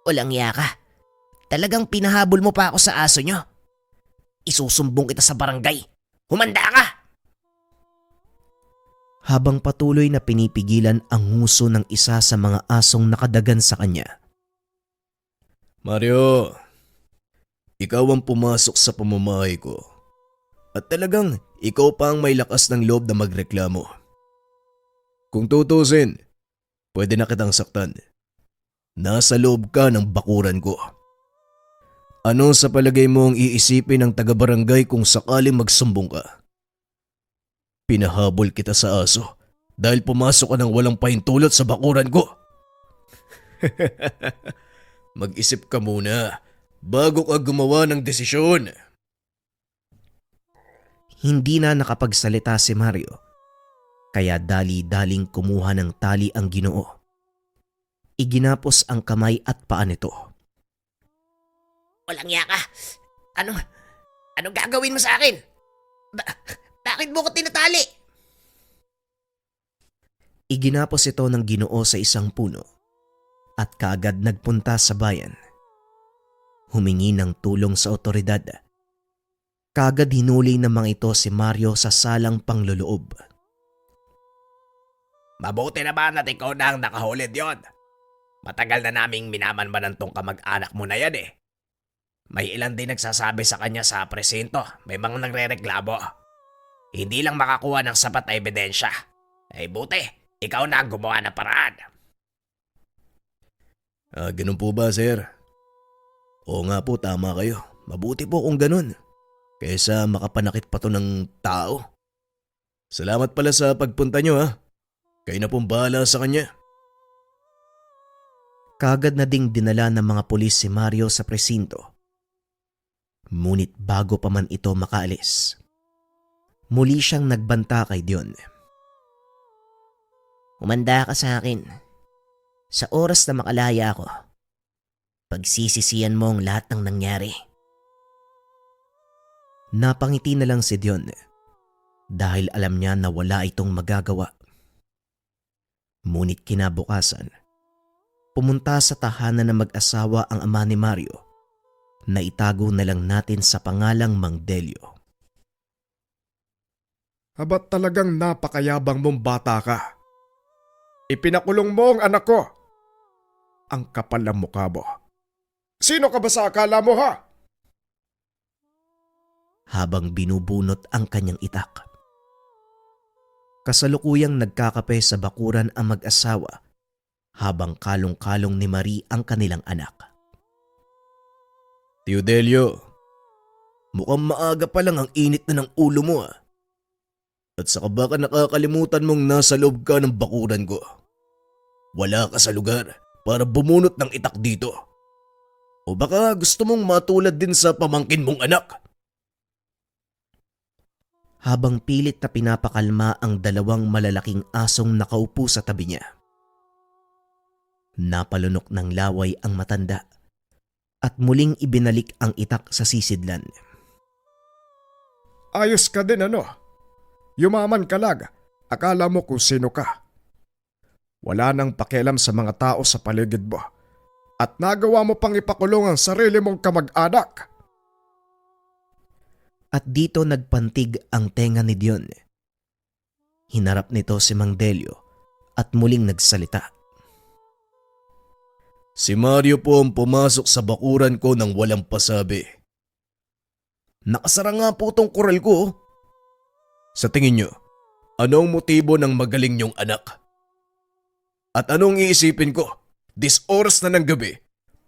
Walang iya ka. Talagang pinahabol mo pa ako sa aso nyo. Isusumbong kita sa barangay. Humanda ka! Habang patuloy na pinipigilan ang nguso ng isa sa mga asong nakadagan sa kanya. Mario, ikaw ang pumasok sa pamamahay ko. At talagang ikaw pa ang may lakas ng loob na magreklamo. Kung tutusin, pwede na kitang saktan. Nasa loob ka ng bakuran ko. Ano sa palagay mo ang iisipin ng taga-barangay kung sakaling magsumbong ka? Pinahabol kita sa aso dahil pumasok ka ng walang pahintulot sa bakuran ko. Mag-isip ka muna bago ka gumawa ng desisyon. Hindi na nakapagsalita si Mario, kaya dali-daling kumuha ng tali ang Ginoo. Iginapos ang kamay at paa nito. Walang iya ka. Anong gagawin mo sa akin? Bakit mo ko tinatali? Iginapos ito ng Ginoo sa isang puno at kaagad nagpunta sa bayan. Humingi ng tulong sa otoridad. Kaagad hinuli ng mga ito si Mario sa salang pangloloob. Mabuti naman at ikaw na ang nakahulid yon. Matagal na naming minamanmanan tong kamag-anak mo na yan eh. May ilan din nagsasabi sa kanya sa presinto, may mga nagre-reklamo. Hindi lang makakuha ng sapat na ebidensya. Ay buti, ikaw na ang gumawa ng paraan. Ganun po ba, sir? Oo nga po, tama kayo. Mabuti po kung ganun. Kaysa makapanakit pa to ng tao. Salamat pala sa pagpunta nyo ha. Kayo na pong bahala sa kanya. Kaagad na ding dinala ng mga pulis si Mario sa presinto. Ngunit bago pa man ito makaalis, muli siyang nagbanta kay Dion. Humanda ka sa akin. Sa oras na makalaya ako, pagsisisihan mo ang lahat ng nangyari. Napangiti na lang si Dion dahil alam niya na wala itong magagawa. Ngunit kinabukasan, pumunta sa tahanan ng mag-asawa ang ama ni Mario na itago na lang natin sa pangalang Mang Delio. Abat talagang napakayabang mong bata ka. Ipinakulong mo ang anak ko. Ang kapal ng mukha mo. Sino ka ba sa akala mo ha? Habang binubunot ang kanyang itak. Kasalukuyang nagkakape sa bakuran ang mag-asawa habang kalong-kalong ni Marie ang kanilang anak. Tio Delio, mukhang maaga pa lang ang init na ng ulo mo ah. At saka baka nakakalimutan mong nasa loob ka ng bakuran ko. Wala ka sa lugar para bumunot ng itak dito. O baka gusto mong matulad din sa pamangkin mong anak. Habang pilit na pinapakalma ang dalawang malalaking asong nakaupo sa tabi niya. Napalunok ng laway ang matanda at muling ibinalik ang itak sa sisidlan. Ayos ka din ano? Yumaman ka lag. Akala mo kung sino ka. Wala nang pakialam sa mga tao sa paligid mo. At nagawa mo pang ipakulong ang sarili mong kamag-anak. At dito nagpantig ang tenga ni Dion. Hinarap nito si Mang Delio at muling nagsalita. Si Mario po ang pumasok sa bakuran ko nang walang pasabi. Nakasara nga po tong kural ko. Oh. Sa tingin nyo, anong motibo ng magaling nyong anak? At anong iisipin ko? This oras na ng gabi,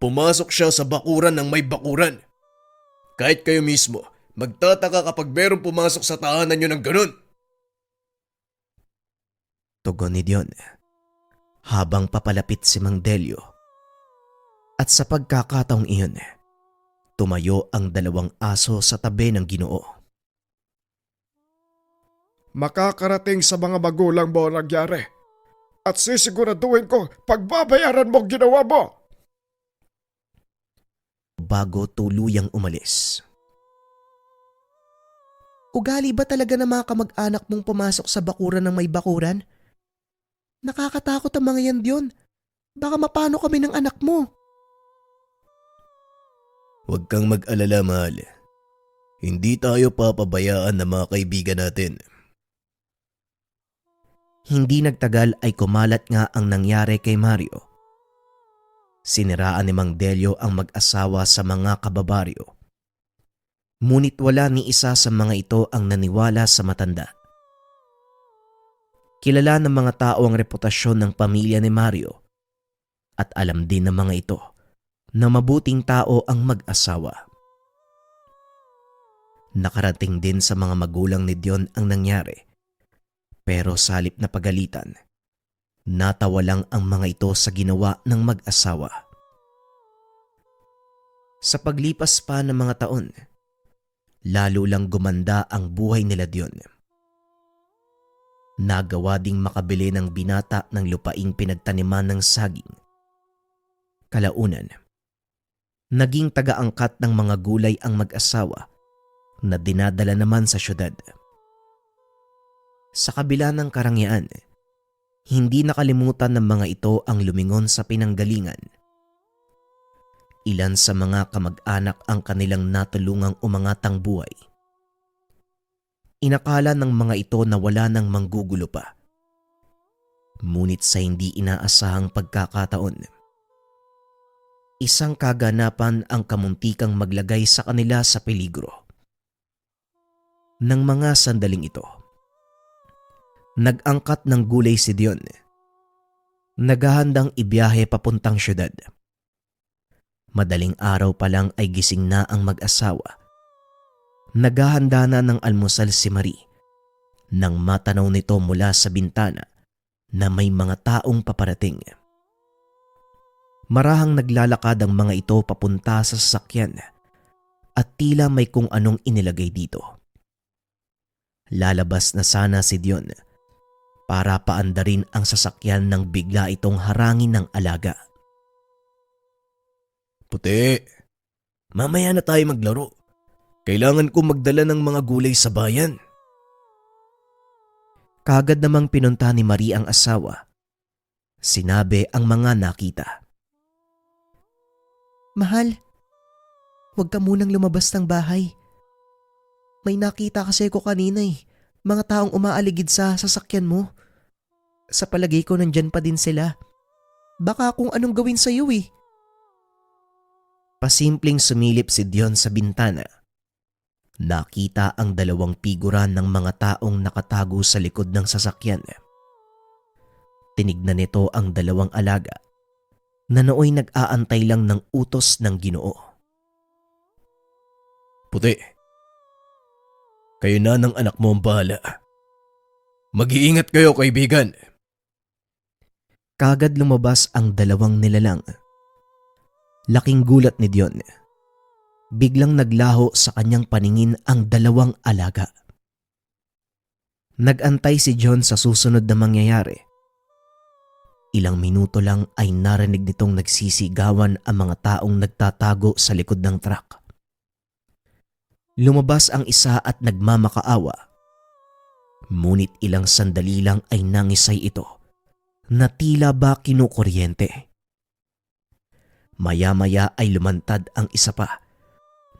pumasok siya sa bakuran ng may bakuran. Kahit kayo mismo, magtataka kapag merong pumasok sa tahanan nyo ng ganun. Tugon ni Dion habang papalapit si Mang Delio. At sa pagkakataong iyon, tumayo ang dalawang aso sa tabi ng Ginoo. Makakarating sa mga magulang mo ang nangyari. At sisiguraduhin ko pagbabayaran mo ang ginawa mo. Bago tuluyang umalis. Ugali ba talaga ng mga kamag-anak mong pumasok sa bakuran ng may bakuran? Nakakatakot ang mga yan, Dion. Baka mapano kami ng anak mo. Huwag kang mag-alala, mahal. Hindi tayo papabayaan ng mga kaibigan natin. Hindi nagtagal ay kumalat nga ang nangyari kay Mario. Siniraan ni Mang Delio ang mag-asawa sa mga kababaryo. Ngunit wala ni isa sa mga ito ang naniwala sa matanda. Kilala ng mga tao ang reputasyon ng pamilya ni Mario at alam din ng mga ito na mabuting tao ang mag-asawa. Nakarating din sa mga magulang ni Dion ang nangyari, pero sa halip na pagalitan, natawa lang ang mga ito sa ginawa ng mag-asawa. Sa paglipas pa ng mga taon, lalo lang gumanda ang buhay nila Dion. Nagawa ding makabili ng binata ng lupaing pinagtaniman ng saging. Kalaunan, naging taga-angkat ng mga gulay ang mag-asawa na dinadala naman sa syudad. Sa kabila ng karangyaan, hindi nakalimutan ng mga ito ang lumingon sa pinanggalingan. Ilan sa mga kamag-anak ang kanilang natulungang umangatang buhay. Inakala ng mga ito na wala nang manggugulo pa. Ngunit sa hindi inaasahang pagkakataon, isang kaganapan ang kamuntikang maglagay sa kanila sa peligro. Nang mga sandaling ito, nag-angkat ng gulay si Dion. Naghahandang ibiyahe papuntang syudad. Madaling araw pa lang ay gising na ang mag-asawa. Naghahanda na ng almusal si Marie nang matanaw nito mula sa bintana na may mga taong paparating. Marahang naglalakad ang mga ito papunta sa sasakyan at tila may kung anong inilagay dito. Lalabas na sana si Dion para paandarin ang sasakyan nang bigla itong harangin ng alaga. Puti, mamaya na tayo maglaro. Kailangan ko magdala ng mga gulay sa bayan. Kagad namang pinunta ni Marie ang asawa. Sinabi ang mga nakita. Mahal, Huwag ka munang lumabas ng bahay. May nakita kasi ko kanina mga taong umaaligid sa sasakyan mo. Sa palagay ko nandyan pa din sila. Baka kung anong gawin sa'yo Pasimpleng sumilip si Dion sa bintana. Nakita ang dalawang figura ng mga taong nakatago sa likod ng sasakyan. Tinignan nito ang dalawang alaga na nooy nag-aantay lang ng utos ng Ginoo. Puti, kayo na ng anak mo ang bahala. Mag-iingat kayo, kaibigan. Kagad lumabas ang dalawang nilalang. Laking gulat ni Dion. Biglang naglaho sa kanyang paningin ang dalawang alaga. Nagantay si John sa susunod na mangyayari. Ilang minuto lang ay narinig nitong nagsisigawan ang mga taong nagtatago sa likod ng truck. Lumabas ang isa at nagmamakaawa. Ngunit ilang sandali lang ay nangisay ito na tila ba kinukuryente. Maya-maya ay lumantad ang isa pa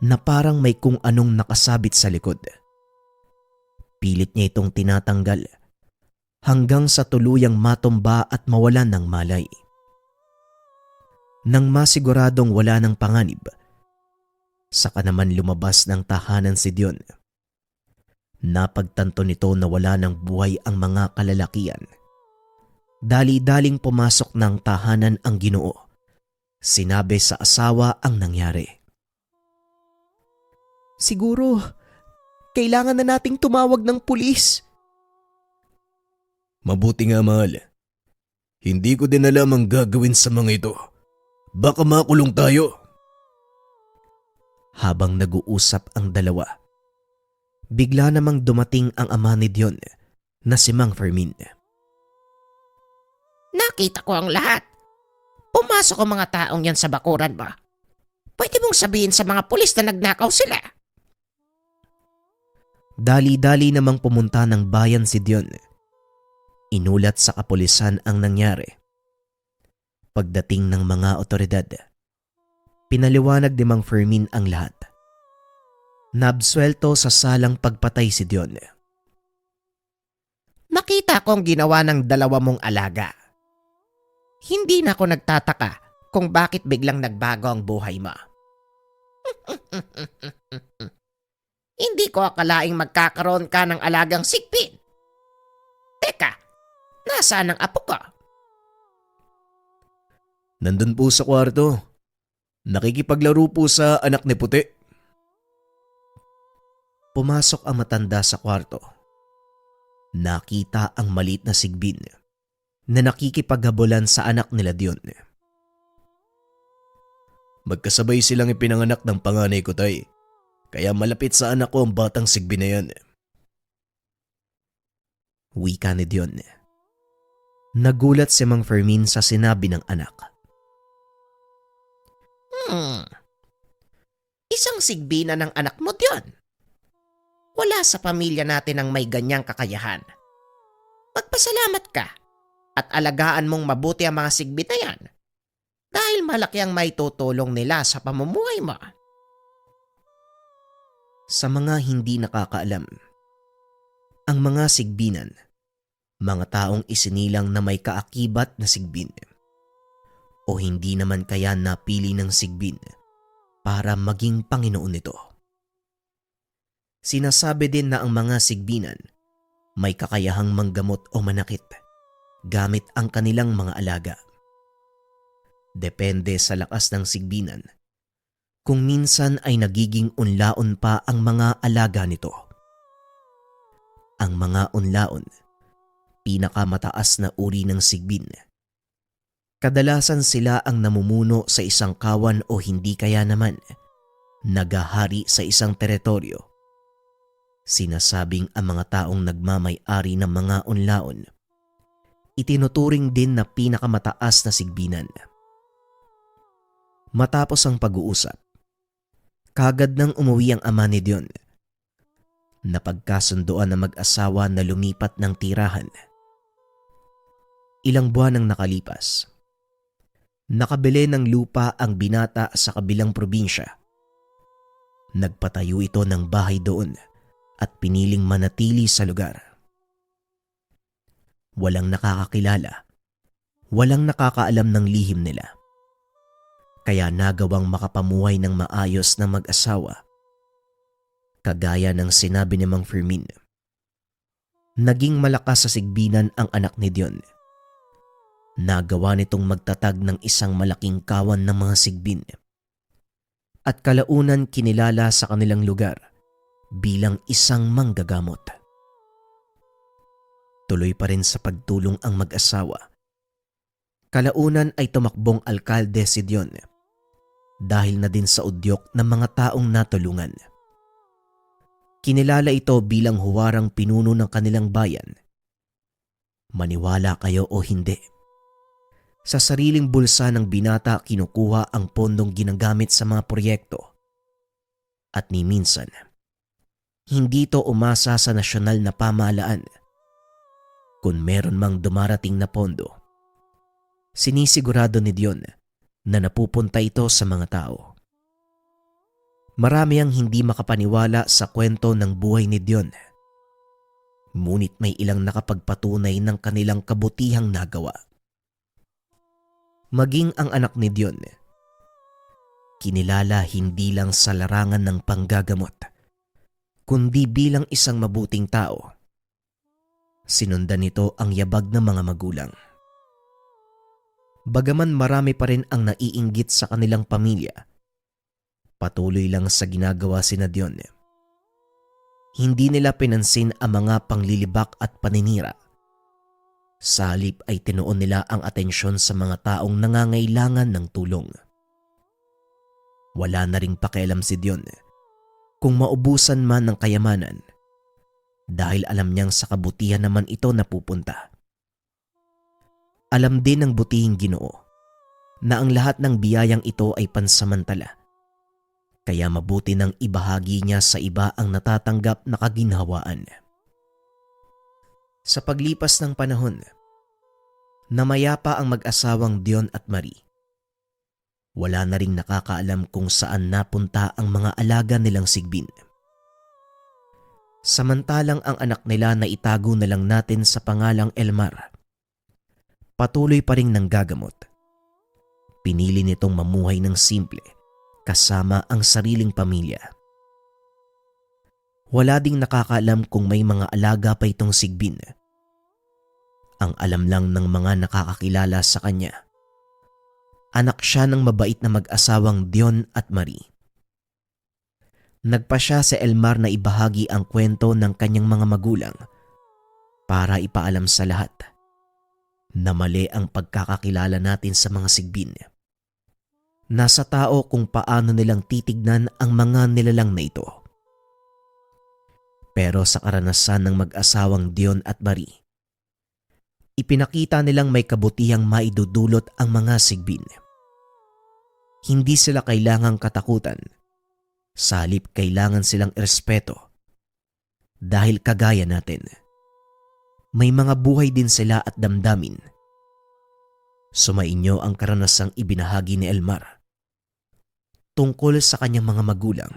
na parang may kung anong nakasabit sa likod. Pilit niya itong tinatanggal hanggang sa tuluyang matumba at mawalan ng malay. Nang masiguradong wala ng panganib, saka naman lumabas ng tahanan si Dion. Napagtanto nito na wala ng buhay ang mga kalalakian. Dali-daling pumasok ng tahanan ang Ginoo. Sinabi sa asawa ang nangyari. Siguro, kailangan na nating tumawag ng pulis. Mabuti nga, mahal. Hindi ko din alam ang gagawin sa mga ito. Baka makulong tayo. Habang nag-uusap ang dalawa, bigla namang dumating ang ama ni Dion na si Mang Fermin. Nakita ko ang lahat. Pumasok ang mga taong yan sa bakuran mo. Pwede mong sabihin sa mga pulis na nagnakaw sila. Dali-dali namang pumunta ng bayan si Dion. Inulat sa kapulisan ang nangyari. Pagdating ng mga otoridad, pinaliwanag ni Mang Fermin ang lahat. Nabswelto sa salang pagpatay si Dion. Nakita ko ang ginawa ng dalawa mong alaga. Hindi na ako nagtataka kung bakit biglang nagbago ang buhay mo. Hindi ko akalaing magkakaroon ka ng alagang sikpin. Teka, nasaan ang apo ko? Nandun po sa kwarto. Nakikipaglaro po sa anak ni Puti. Pumasok ang matanda sa kwarto. Nakita ang maliit na sigbin na nakikipaghabulan sa anak nila Dion. Magkasabay silang ipinanganak ng panganay ko, tay. Kaya malapit sa anak ko ang batang sigbin na yan. Wika ni Dion. Nagulat si Mang Fermin sa sinabi ng anak. Isang sigbina ng anak mo diyon. Wala sa pamilya natin ang may ganyang kakayahan. Magpasalamat ka at alagaan mong mabuti ang mga sigbin na yan dahil malaki ang may tutulong nila sa pamumuhay mo. Sa mga hindi nakakaalam, ang mga sigbinan, mga taong isinilang na may kaakibat na sigbin o hindi naman kaya napili ng sigbin para maging Panginoon nito. Sinasabi din na ang mga sigbinan may kakayahang manggamot o manakit gamit ang kanilang mga alaga. Depende sa lakas ng sigbinan kung minsan ay nagiging unlaon pa ang mga alaga nito. Ang mga unlaon, pinakamataas na uri ng sigbin. Kadalasan sila ang namumuno sa isang kawan o hindi kaya naman nagahari sa isang teritoryo. Sinasabing ang mga taong nagmamay-ari ng mga unlaon, itinuturing din na pinakamataas na sigbinan. Matapos ang pag-uusap, kagad nang umuwi ang ama ni Dion. Napagkasunduan ng mag-asawa na lumipat ng tirahan. Ilang buwan ang nakalipas. Nakabili ng lupa ang binata sa kabilang probinsya Nagpatayo ito ng bahay doon at piniling manatili sa lugar. Walang nakakakilala, walang nakakaalam ng lihim nila. Kaya nagawang makapamuhay ng maayos ng mag-asawa. Kagaya ng sinabi ni Mang Fermin. Naging malakas sa sigbinan ang anak ni Dion. Nagawa nitong magtatag ng isang malaking kawan ng mga sigbin. At kalaunan kinilala sa kanilang lugar bilang isang manggagamot. Tuloy pa rin sa pagtulong ang mag-asawa. Kalaunan ay tumakbong alkalde si Dion dahil na din sa udyok ng mga taong natulungan. Kinilala ito bilang huwarang pinuno ng kanilang bayan. Maniwala kayo o hindi. Sa sariling bulsa ng binata kinukuha ang pondong ginagamit sa mga proyekto. At ni minsan, hindi ito umasa sa nasyonal na pamahalaan. Kung meron mang dumarating na pondo, sinisigurado ni Dion na napupunta ito sa mga tao. Marami ang hindi makapaniwala sa kwento ng buhay ni Dion. Ngunit may ilang nakapagpatunay ng kanilang kabutihang nagawa. Maging ang anak ni Dion, kinilala hindi lang sa larangan ng panggagamot, kundi bilang isang mabuting tao. Sinundan nito ang yabag ng mga magulang. Bagaman marami pa rin ang naiinggit sa kanilang pamilya, patuloy lang sa ginagawa si Dion. Hindi nila pinansin ang mga panglilibak at paninira. Sa halip ay tinuon nila ang atensyon sa mga taong nangangailangan ng tulong. Wala na ring pakialam si Dion kung maubusan man ng kayamanan dahil alam niyang sa kabutihan naman ito napupunta. Alam din ng butihing Ginoo na ang lahat ng biyayang ito ay pansamantala. Kaya mabuti nang ibahagi niya sa iba ang natatanggap na kaginhawaan. Sa paglipas ng panahon, namayapa ang mag-asawang Dion at Marie. Wala na ring nakakaalam kung saan napunta ang mga alaga nilang sigbin. Samantalang ang anak nila na itago na lang natin sa pangalang Elmar, patuloy pa ring nanggagamot. Pinili nitong mamuhay ng simple kasama ang sariling pamilya. Wala ding nakakaalam kung may mga alaga pa itong sigbin. Ang alam lang ng mga nakakakilala sa kanya, anak siya ng mabait na mag-asawang Dion at Marie. Nagpa siya sa Elmar na ibahagi ang kwento ng kanyang mga magulang para ipaalam sa lahat na mali ang pagkakakilala natin sa mga sigbin. Nasa tao kung paano nilang titignan ang mga nilalang na ito. Pero sa karanasan ng mag-asawang Dion at Marie, ipinakita nilang may kabutihang maidudulot ang mga sigbin. Hindi sila kailangang katakutan, sa halip kailangan silang irespeto. Dahil kagaya natin, may mga buhay din sila at damdamin. Sumainyo ang karanasang ibinahagi ni Elmar tungkol sa kanyang mga magulang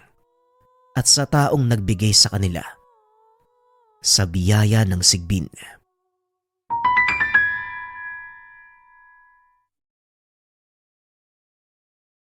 at sa taong nagbigay sa kanila sa biyaya ng sigbin.